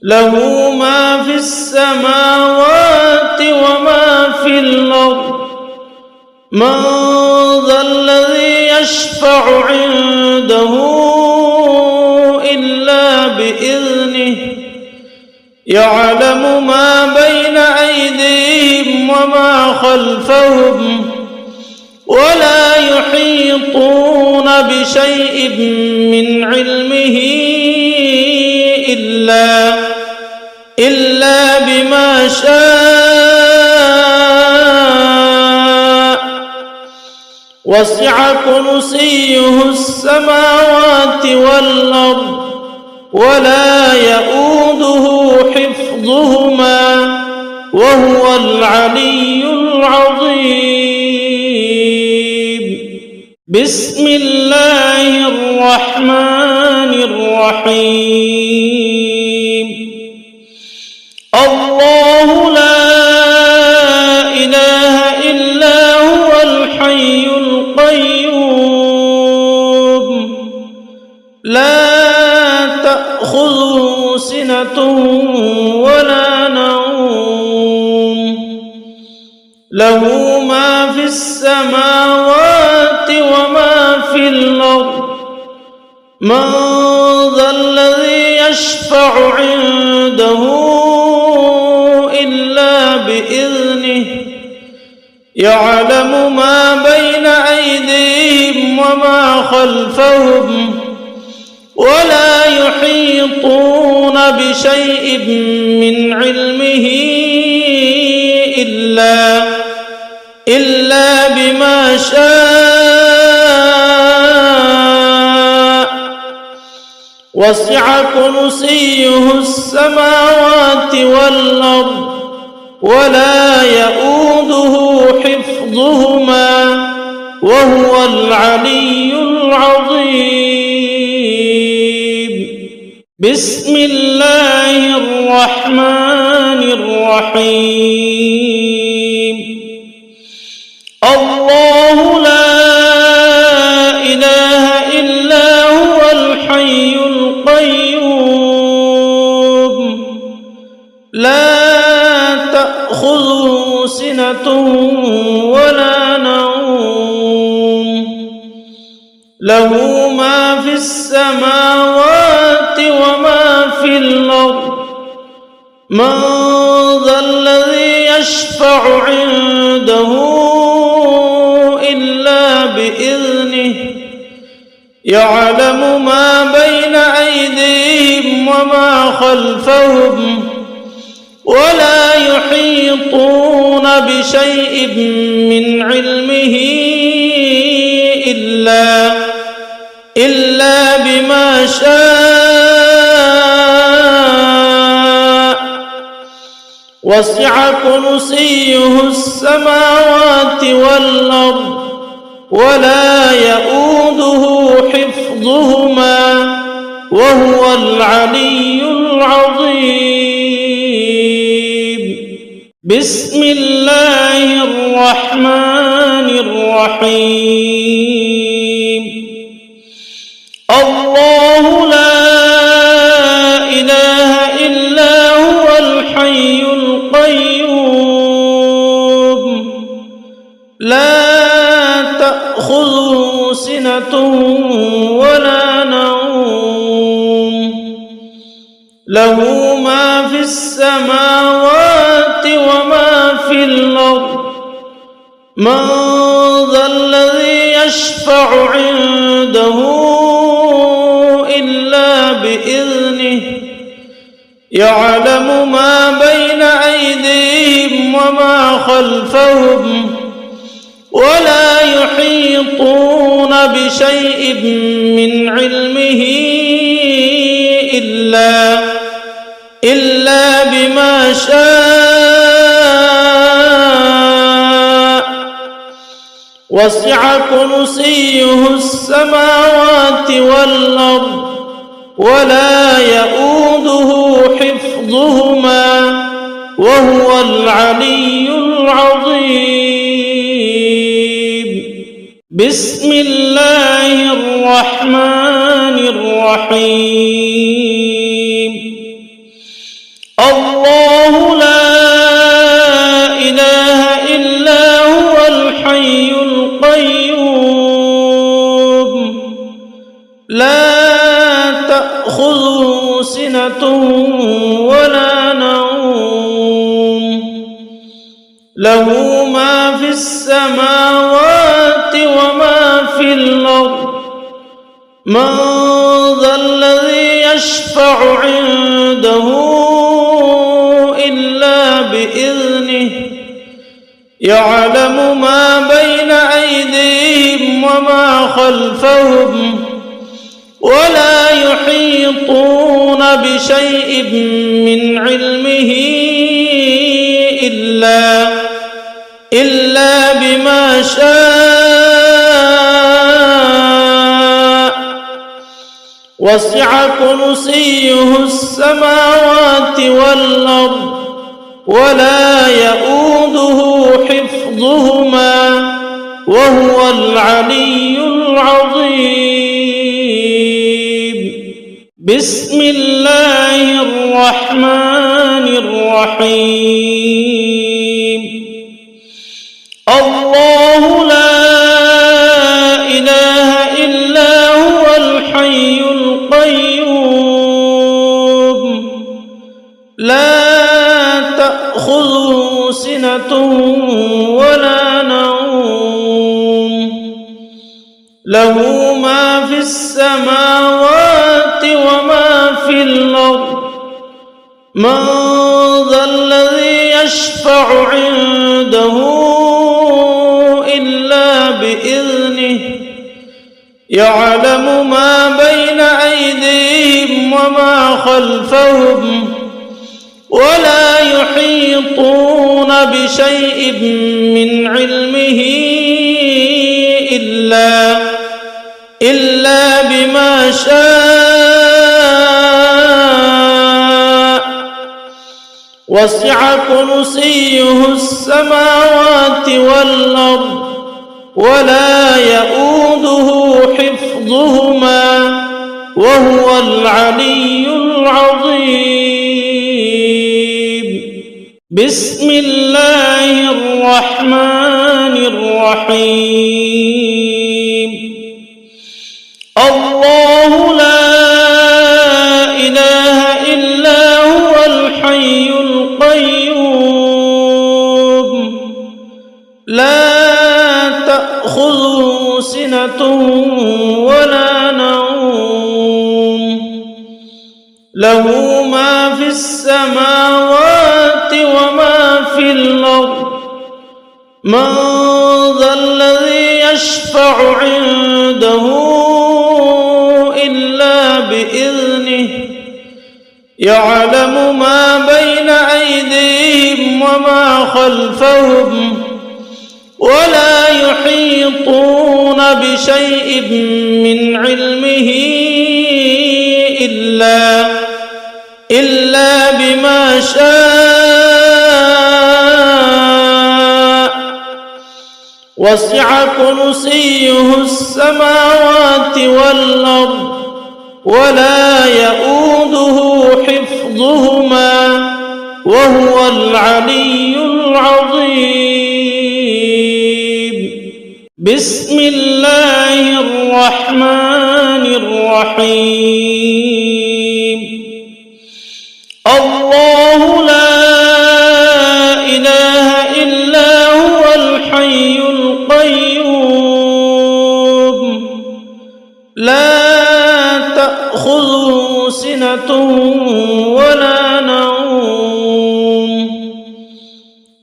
له ما في السماوات وما في الأرض من ذا الذي يشفع عنده إلا بإذنه يعلم ما بين أيديهم وما خلفهم ولا يحيطون بشيء من علمه إلا بما شاء وسع كرسيه السماوات والأرض ولا يؤوده حفظهما وهو العلي العظيم. بسم الله الرحمن الرحيم. الله لا إله إلا هو الحي القيوم لا تأخذه سنة ولا نوم له ما في السماوات وما في الأرض من ذا الذي يشفع عنده إلا بإذنه يعلم ما بين أيديهم وما خلفهم ولا يحيطون بشيء من علمه إلا بما شاء وسع كرسيه السماوات والأرض ولا يؤوده حفظهما وهو العلي العظيم. بسم الله الرحمن الرحيم. الله لا إله إلا هو الحي القيوم لا تأخذه سنة ولا نوم له ما في السماوات وما في الأرض من ذا الذي يشفع عنده إلا بإذنه يعلم ما بين أيديهم وما خلفهم ولا يحيطون بشيء من علمه إلا بما شاء وسع كرسيه السماوات والأرض ولا يؤوده حفظهما وهو العلي العظيم. بسم الله الرحمن الرحيم. سنة ولا نوم له ما في السماوات وما في الأرض من ذا الذي يشفع عنده إلا بإذنه يعلم ما بين أيديهم وما خلفهم ولا يحيطون بشيء من علمه إلا بما شاء وسع كرسيه السماوات والأرض ولا يؤوده حفظهما وهو العلي العظيم. بسم الله الرحمن الرحيم. الله لا إله إلا هو الحي القيوم لا تأخذه سنة ولا نوم له ما في السماوات وما في الأرض من ذا الذي يشفع عنده إلا بإذنه يعلم ما بين أيديهم وما خلفهم ولا يحيطون بشيء من علمه إلا بما شاء وسع كرسيه السماوات والأرض ولا يؤوده حفظهما وهو العلي العظيم. بسم الله الرحمن الرحيم. الله لا إله إلا هو الحي القيوم لا تأخذه سنة ولا نوم له ما في السماوات وما في الأرض من ذا الذي يشفع عنده إلا بإذنه يعلم ما بين أيديهم وما خلفهم ولا يحيطون بشيء من علمه إلا بما شاء وسع كرسيه السماوات والأرض ولا يؤوده حفظهما وهو العلي العظيم. بسم الله الرحمن الرحيم. الله لا إله إلا هو الحي القيوم لا تأخذه سنة ولا نوم له ما في السماوات وما في الأرض من ذا الذي يشفع عنده إلا بإذنه يعلم ما بين أيديهم وما خلفهم ولا يحيطون بشيء من علمه إلا بما شاء وسع كرسيه السماوات والأرض ولا يؤوده حفظهما وهو العلي العظيم. بسم الله الرحمن الرحيم الله لا إله إلا هو الحي القيوم لا تأخذه سنة ولا نوم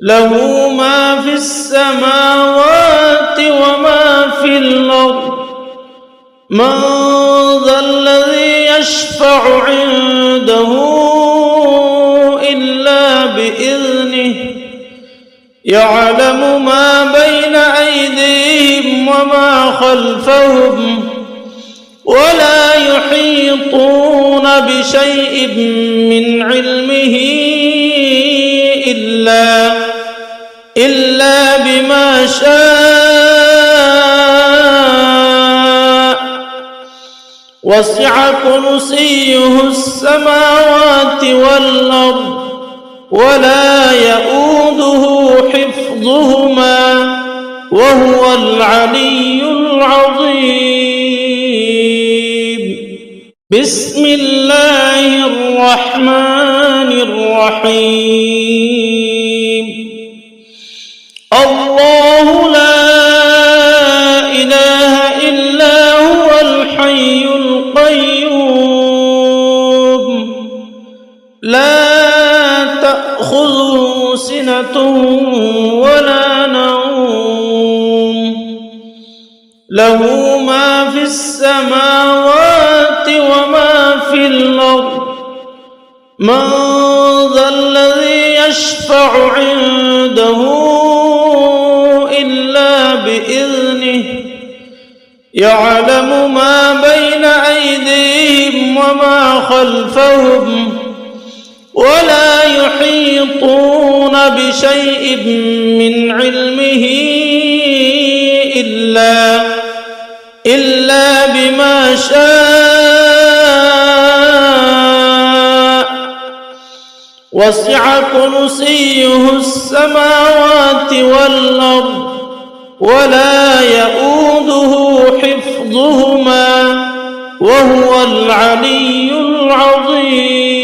له ما في السماوات وما في الأرض من ذا الذي يشفع عنده إلا بإذنه يعلم ما بين أيديهم وما خلفهم ولا يحيطون بشيء من علمه إلا بما شاء وسع كرسيه السماوات والأرض ولا يؤوده حفظهما وهو العلي العظيم بسم الله الرحمن الرحيم الله لا إله إلا هو الحي القيوم لا تأخذه سنة ولا نوم له ما في السماوات وما في الأرض من ذا الذي يشفع عنده إلا بإذنه يعلم ما بين أيديهم وما خلفهم ولا يحيطون بشيء من علمه إلا بما شاء وسع كرسيه السماوات والأرض ولا يؤوده حفظهما وهو العلي العظيم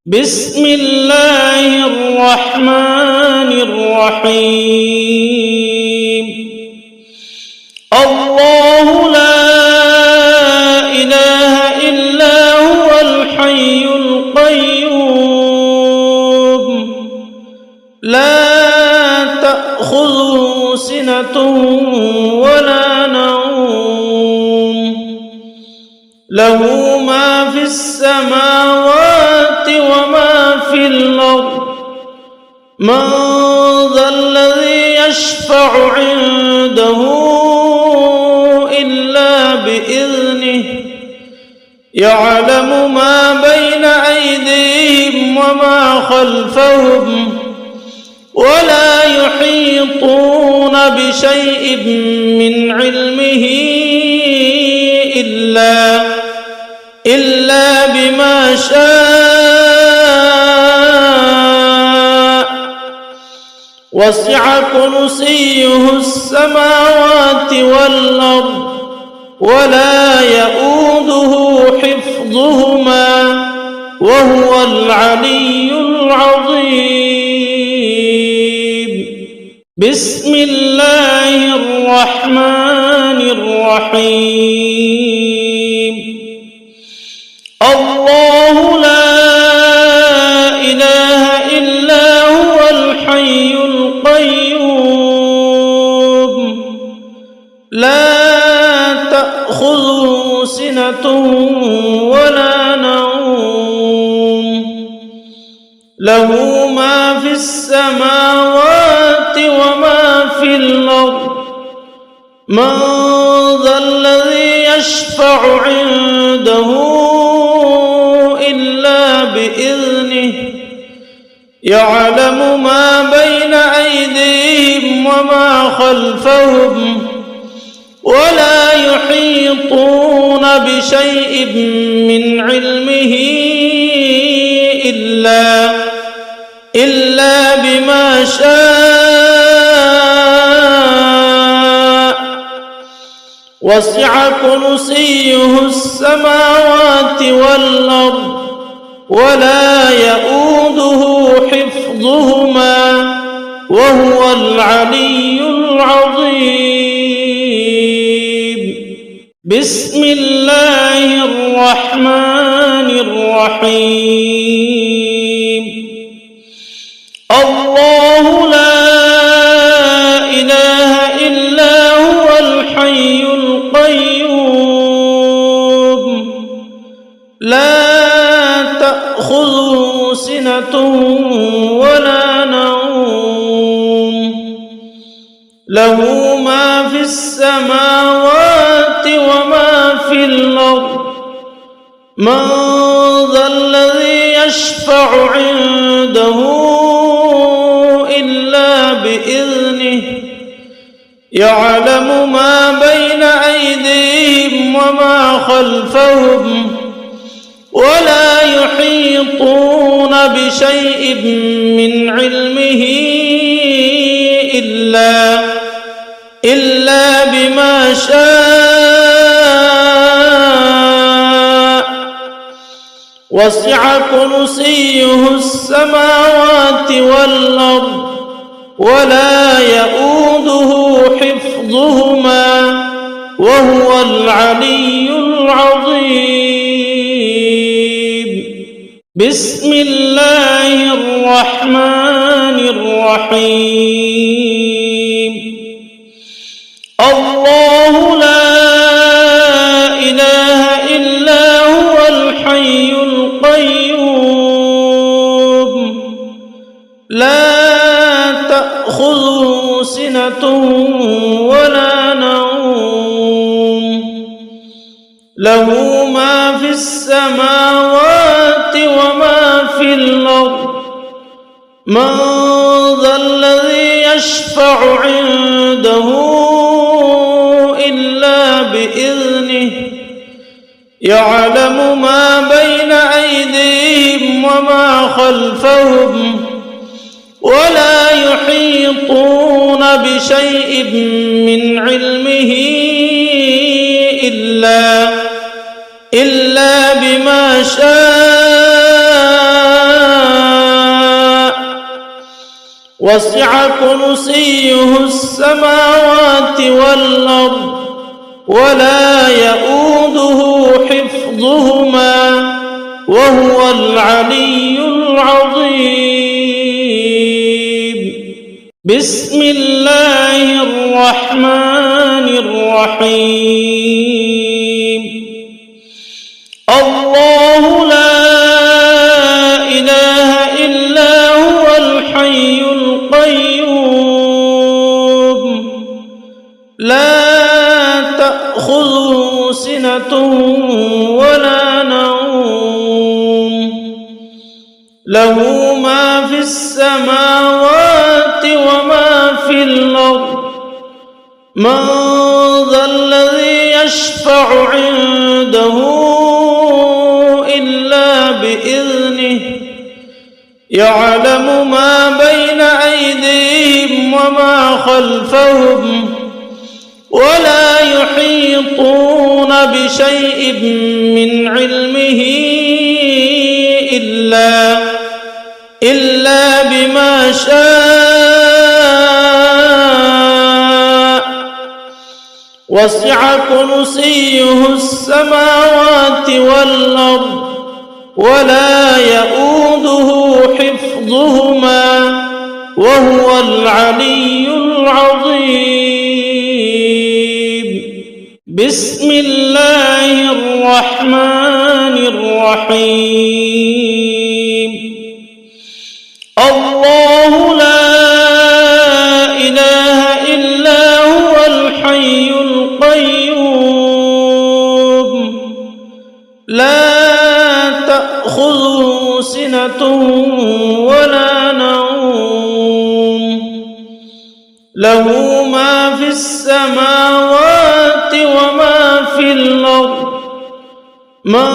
بسم الله الرحمن الرحيم الله لا إله إلا هو الحي القيوم لا تأخذه سنة ولا نوم له ما في السماوات وما في الأرض من ذا الذي يشفع عنده إلا بإذنه يعلم ما بين أيديهم وما خلفهم ولا يحيطون بشيء من علمه إلا بما شاء وسع كرسيه السماوات والأرض ولا يؤوده حفظهما وهو العلي العظيم بسم الله الرحمن الرحيم الله لا إله إلا هو الحي القيوم لا تأخذه سنة ولا نوم له ما في السماوات وما في الأرض من ذا الذي يشفع عنده إلا بإذنه يعلم ما بين أيديهم وما خلفهم ولا يحيطون بشيء من علمه إلا بما شاء وسع كرسيه السماوات والأرض ولا يؤوده حفظهما وهو العلي العظيم. بسم الله الرحمن الرحيم. الله لا إله إلا هو الحي القيوم لا تأخذه سنة ولا نوم له ما في السماوات وما في الأرض من ذا الذي يشفع عنده إلا بإذنه يعلم ما بين أيديهم وما خلفهم ولا يحيطون بشيء من علمه إلا بما شاء وسع كرسيه السماوات والأرض ولا يؤوده حفظهما وهو العلي العظيم. بسم الله الرحمن الرحيم. الله لا إله إلا هو الحي القيوم لا تأخذه سنة ولا نوم له ما في السماوات وما في الأرض من ذا الذي يشفع عنده إلا بإذنه يعلم ما بين أيديهم وما خلفهم ولا يحيطون بشيء من علمه إلا بما شاء وسع كرسيه السماوات والأرض ولا يؤوده حفظهما وهو العلي العظيم. بسم الله الرحمن الرحيم. الله لا إله إلا هو الحي القيوم لا تأخذه سنة ولا نوم له ما في السماوات وما في الأرض من ذا الذي يشفع عنده إلا بإذنه يعلم ما بين أيديهم وما خلفهم ولا يحيطون بشيء من علمه إلا بما شاء وسع كرسيه السماوات والأرض ولا يؤوده حفظهما وهو العلي العظيم. بسم الله الرحمن الرحيم. الله لا إله إلا هو الحي القيوم لا تأخذه سنة ولا نوم له ما في السماوات وما في الأرض من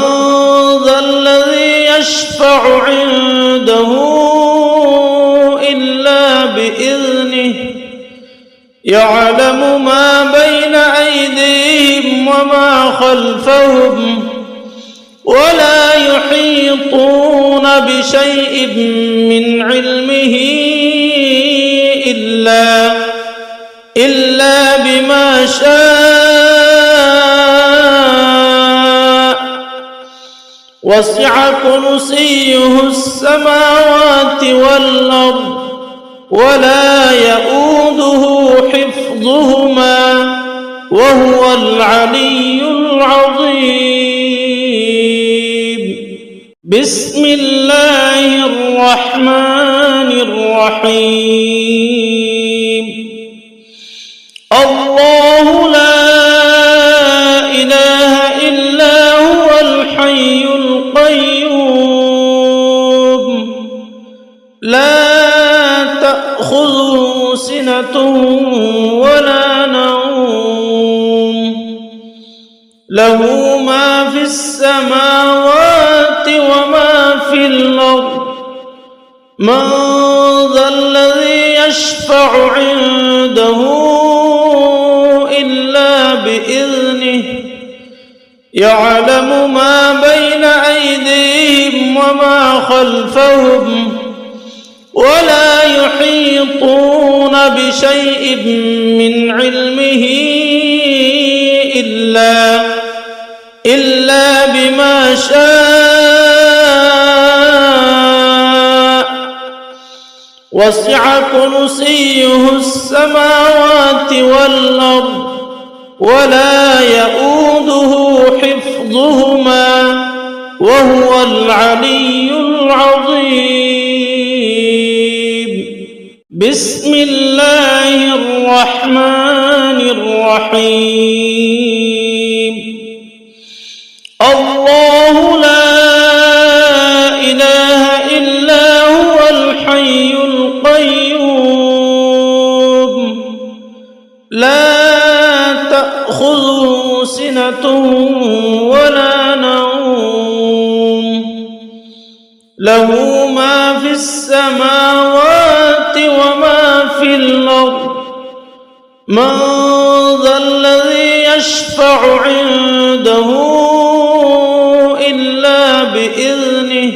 ذا الذي يشفع عنده إلا بإذنه يعلم ما بين أيديهم وما خلفهم ولا يحيطون بشيء من علمه إلا بما شاء وسع كرسيه السماوات والأرض ولا يؤوده حفظهما وهو العلي العظيم. بسم الله الرحمن الرحيم. الله لا إله إلا هو الحي القيوم لا تأخذه سنة ولا نوم له ما في السماوات وما في الأرض من ذا الذي يشفع عنده إلا بإذنه يعلم ما بين أيديهم وما خلفهم ولا يحيطون بشيء من علمه إلا بما شاء وسع كرسيه السماوات والأرض ولا يؤوده حفظهما وهو العلي العظيم. بسم الله الرحمن الرحيم. الله لا إله إلا هو الحي القيوم لا تأخذه سنة ولا نوم له ما في السماوات وما في الأرض من ذا الذي يشفع عنده إلا بإذنه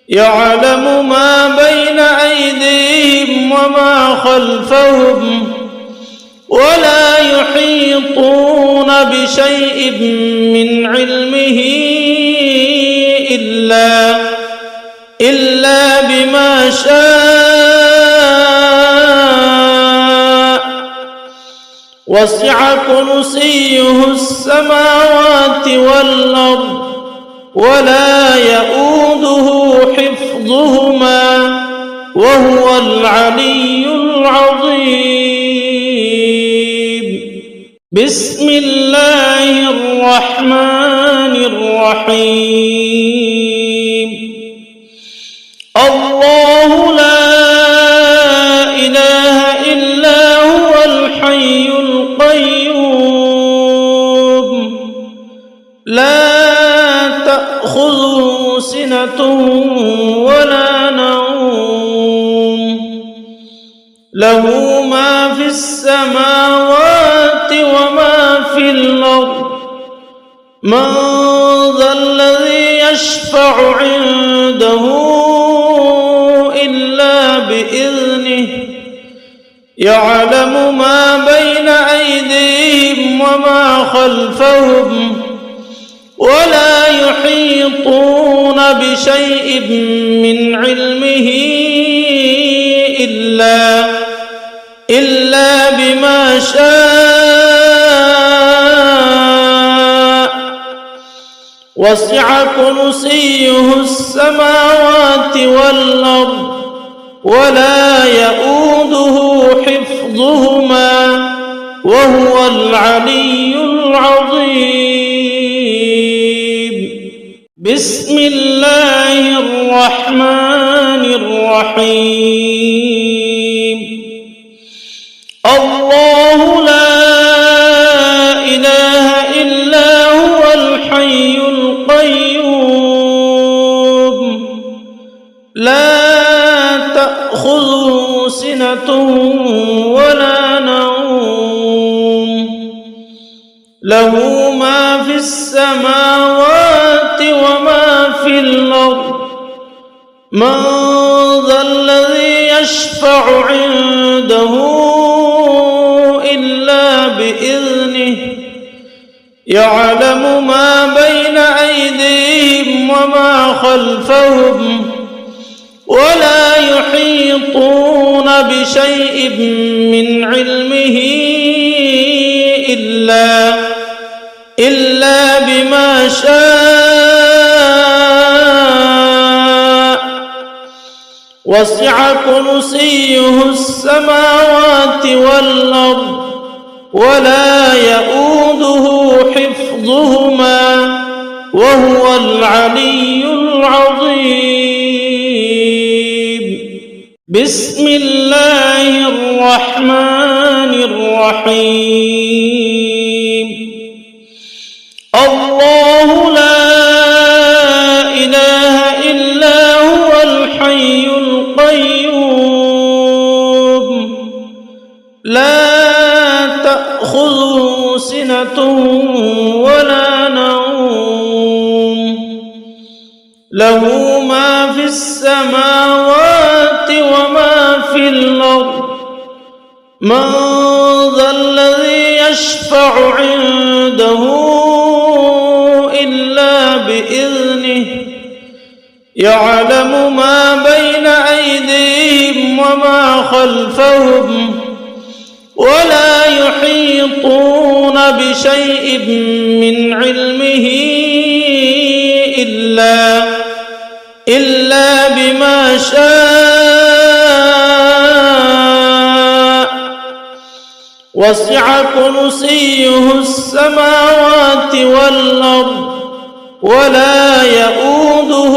يعلم ما بين أيديهم وما خلفهم ولا يحيطون بشيء من علمه إلا بما شاء وسع كرسيه السماوات والأرض ولا يؤوده حفظهما وهو العلي العظيم. بسم الله الرحمن الرحيم. الله لا إله إلا هو الحي القيوم لا تأخذه سنة ولا نوم له ما في السماوات وما في الأرض من ذا الذي يشفع عنده إلا بإذنه يعلم ما بين أيديهم وما خلفهم ولا يحيطون بشيء من علمه إلا بما شاء وسع كرسيه السماوات والأرض ولا يؤوده حفظهما وهو العلي العظيم. بسم الله الرحمن الرحيم. الله لا إله إلا هو الحي القيوم لا تأخذه سنة ولا نوم له ما في السماوات وما في الأرض من ذا الذي يشفع عنده إلا بإذنه يعلم ما بين أيديهم وما خلفهم ولا يحيطون بشيء من علمه إلا بما شاء وسع كرسيه السماوات والأرض ولا يؤوده حفظهما وهو العلي العظيم. بسم الله الرحمن الرحيم. الله لا إله إلا هو الحي القيوم لا تأخذه سنة ولا نوم له ما في السماوات وما في الأرض من ذا الذي يشفع عنده إلا بإذنه يعلم ما بين أيديهم وما خلفهم ولا يحيطون بشيء من علمه إلا بما شاء وسع كرسيه السماوات والأرض ولا يؤوده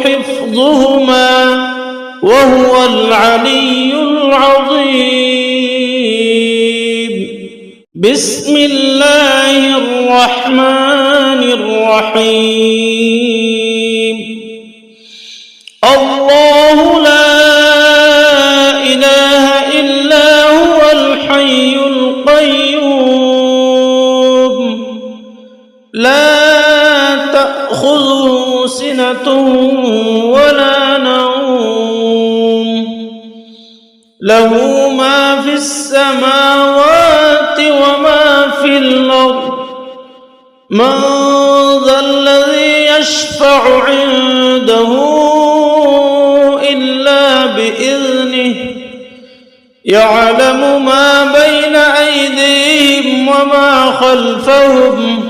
حفظهما وهو العلي العظيم. بسم الله الرحمن الرحيم. الله لا إله إلا هو الحي القيوم لا تأخذه سنة ولا نوم له ما في السماوات وما في الأرض من ذا الذي يشفع عنده إلا بإذنه يعلم ما بين أيديهم وما خلفهم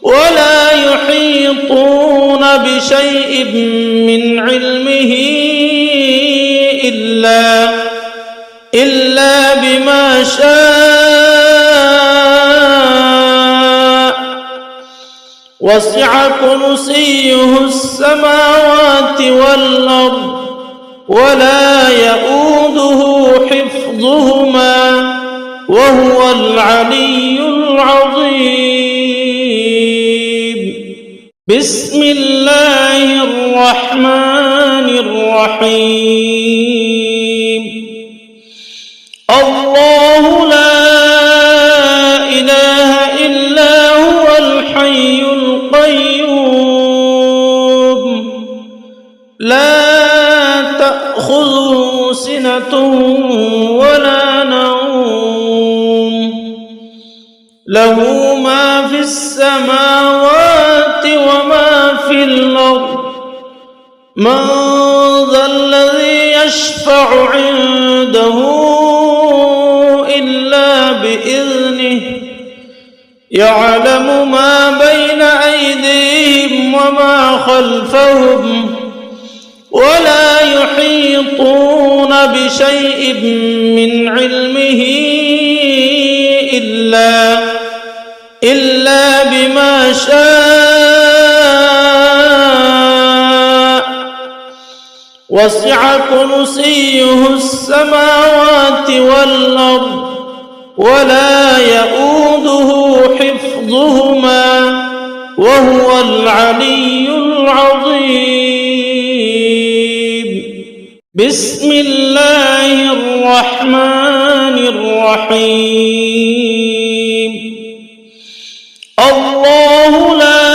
ولا يحيطون بشيء من علمه إلا بما شاء وسع كرسيه السماوات والأرض ولا يؤوده حفظهما وهو العلي العظيم. بسم الله الرحمن الرحيم. الله لا إله إلا هو الحي القيوم لا تأخذه سنة ولا نوم له ما في السماوات وما في الأرض من ذا الذي يشفع عنده إلا بإذنه يعلم ما بين أيديهم وما خلفهم ولا يحيطون بشيء من علمه إلا بما شاء وسع كرسيه السماوات والأرض ولا يؤوده حفظهما وهو العلي العظيم. بسم الله الرحمن الرحيم. الله لا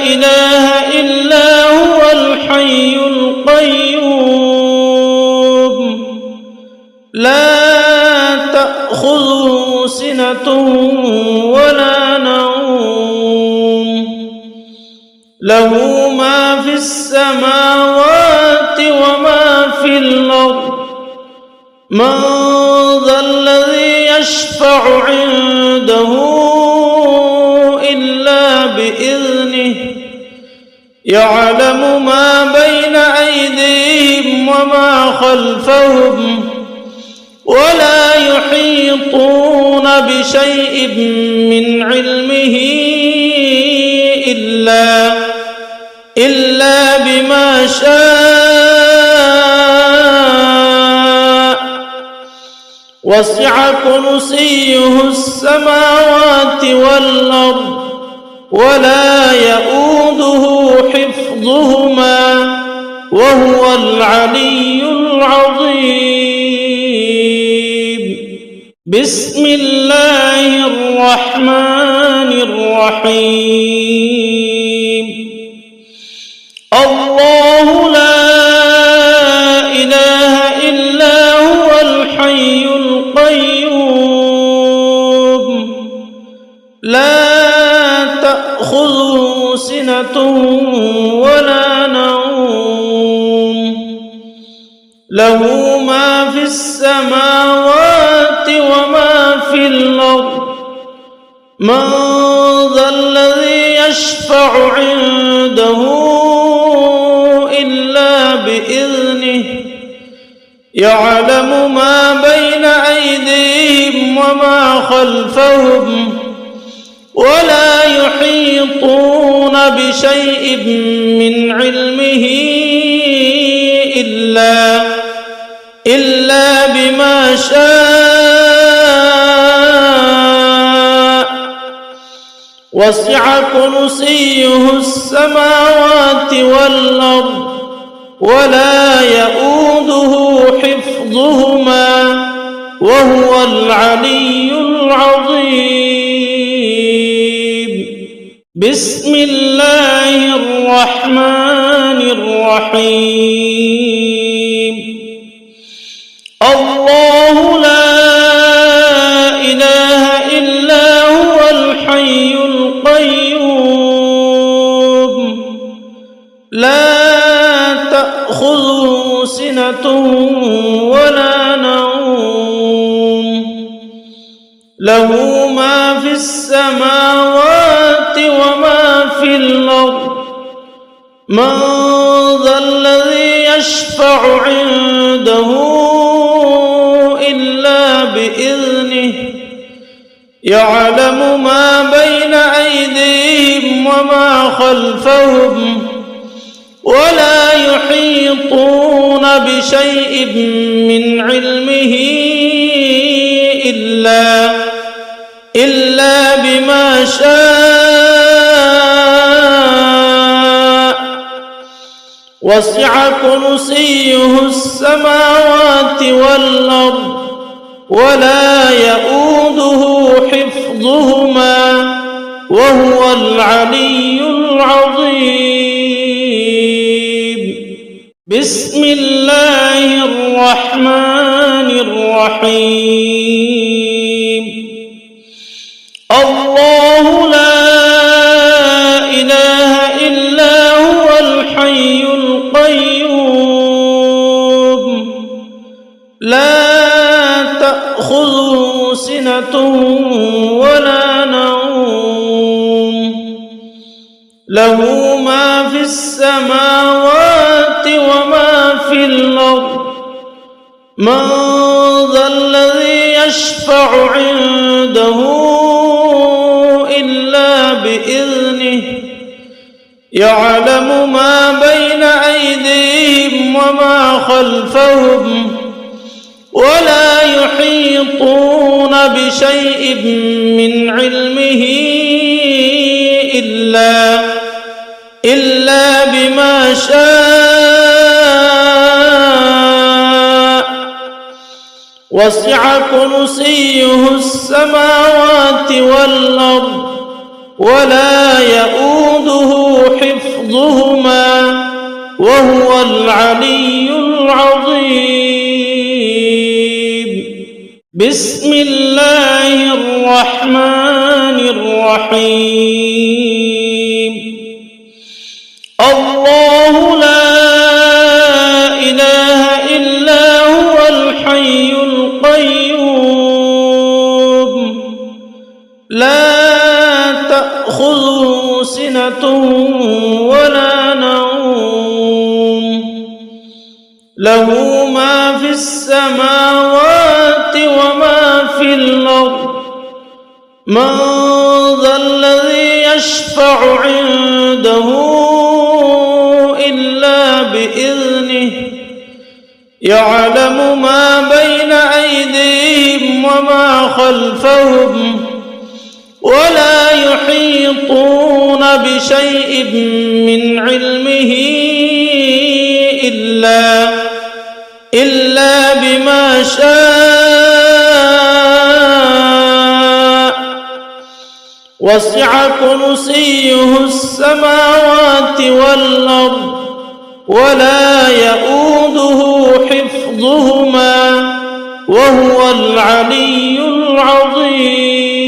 إله إلا هو الحي القيوم لا تأخذه سنة ولا نوم له ما في السماوات وما في الأرض من ذا الذي يشفع عنده إلا بإذنه يعلم ما بين أيديهم وما خلفهم ولا يحيطون بشيء من علمه إلا بما شاء وسع كرسيه السماوات والأرض ولا يؤوده حفظهما وهو العلي العظيم بسم الله الرحمن الرحيم الله لا إله إلا هو الحي القيوم لا تأخذه سنة ولا نوم له ما في السماوات وما في الأرض من ذا الذي يشفع عنده إلا بإذنه يعلم ما بين أيديهم وما خلفهم ولا يحيطون بشيء من علمه إلا بما شاء وسع كرسيه السماوات والأرض ولا يؤوده حفظهما وهو العلي العظيم بسم الله الرحمن الرحيم الله لا إله إلا هو الحي القيوم لا تأخذه سنة ولا نوم له ما في السماوات وما في الأرض من ذا الذي يشفع عنده إلا بإذنه يعلم ما بين أيديهم وما خلفهم ولا يحيطون بشيء من علمه إلا بما شاء وسع كرسيه السماوات والأرض ولا يؤوده حفظهما وهو العلي العظيم بسم الله الرحمن الرحيم الله لا إله إلا هو الحي القيوم لا تأخذه سنة ولا نوم له ما في السماوات وما في الأرض من ذا الذي يشفع عنده إلا بإذنه يعلم ما بين أيديهم وما خلفهم ولا يحيطون بشيء من علمه إلا بما شاء وسع كرسيه السماوات والأرض ولا يؤوده حفظهما وهو العلي العظيم. بسم الله الرحمن الرحيم. الله لا إله إلا هو الحي القيوم لا تأخذه سنة ولا نوم له ما في السماوات وما في الأرض من ذا الذي يشفع عنده إلا بإذنه يعلم ما بين أيديهم وما خلفهم ولا يحيطون بشيء من علمه إلا بما شاء وسع كرسيه السماوات والأرض ولا يؤوده حفظهما وهو العلي العظيم.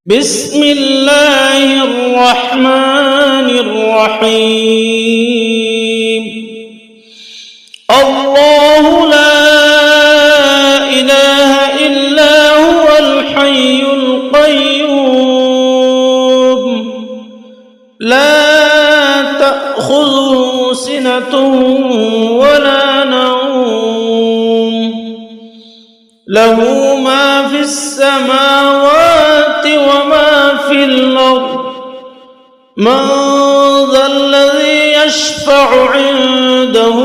بسم الله الرحمن الرحيم. الله لا إله إلا هو الحي القيوم لا تأخذه سنة ولا نوم له ما في السماوات وما في الأرض من ذا الذي يشفع عنده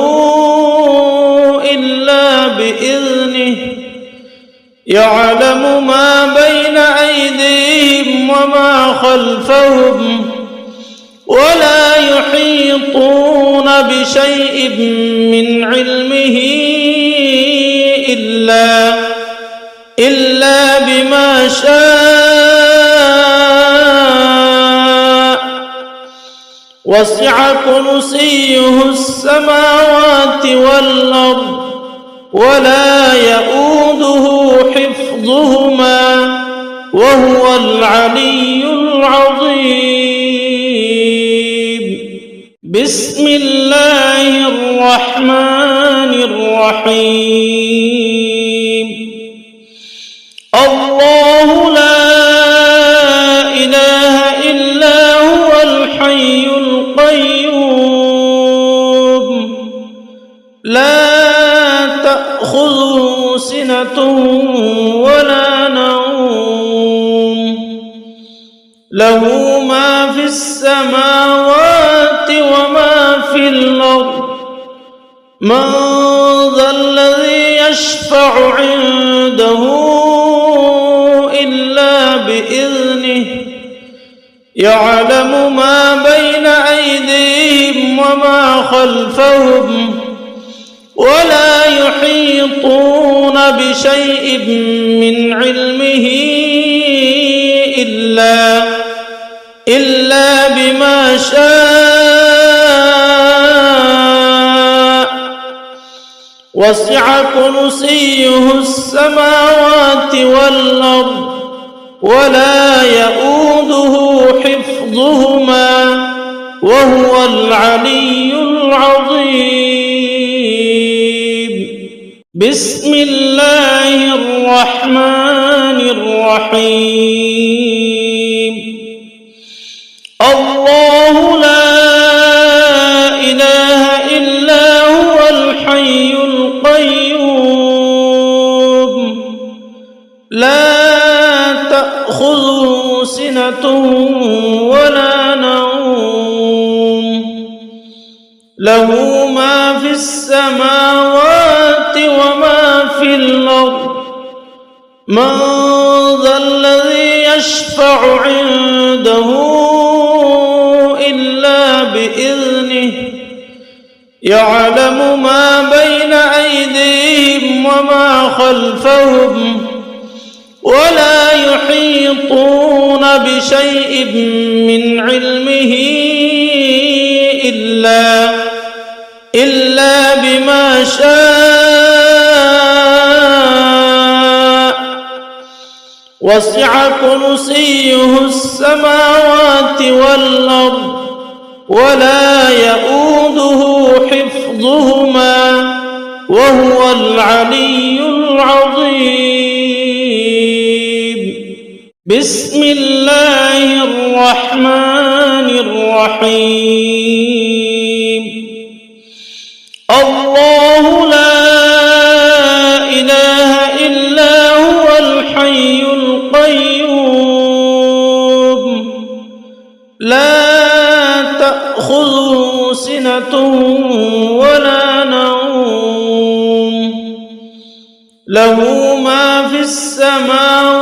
إلا بإذنه يعلم ما بين أيديهم وما خلفهم ولا يحيطون بشيء من علمه إلا بما شاء وسع كرسيه السماوات والأرض ولا يؤوده حفظهما وهو العلي العظيم. بسم الله الرحمن الرحيم. الله لا إله إلا هو الحي القيوم لا تأخذه سنة ولا نوم له ما في السماوات وما في الأرض من ذا الذي يشفع عنده إلا بإذنه يعلم ما بين أيديهم وما خلفهم ولا يحيطون بشيء من علمه إلا بما شاء وسع كرسيه السماوات والأرض ولا يؤوده حفظهما وهو العلي العظيم. بسم الله الرحمن الرحيم. الله لا إله إلا هو الحي القيوم لا تأخذه سنة ولا نوم له ما في السماوات وما في الأرض من ذا الذي يشفع عنده إلا بإذنه يعلم ما بين أيديهم وما خلفهم ولا يحيطون بشيء من علمه إلا بما شاء وسع كرسيه السماوات والأرض ولا يؤوده حفظهما وهو العلي العظيم. بسم الله الرحمن الرحيم. الله لا إله إلا هو الحي القيوم لا تأخذه سنة ولا نوم له ما في السماوات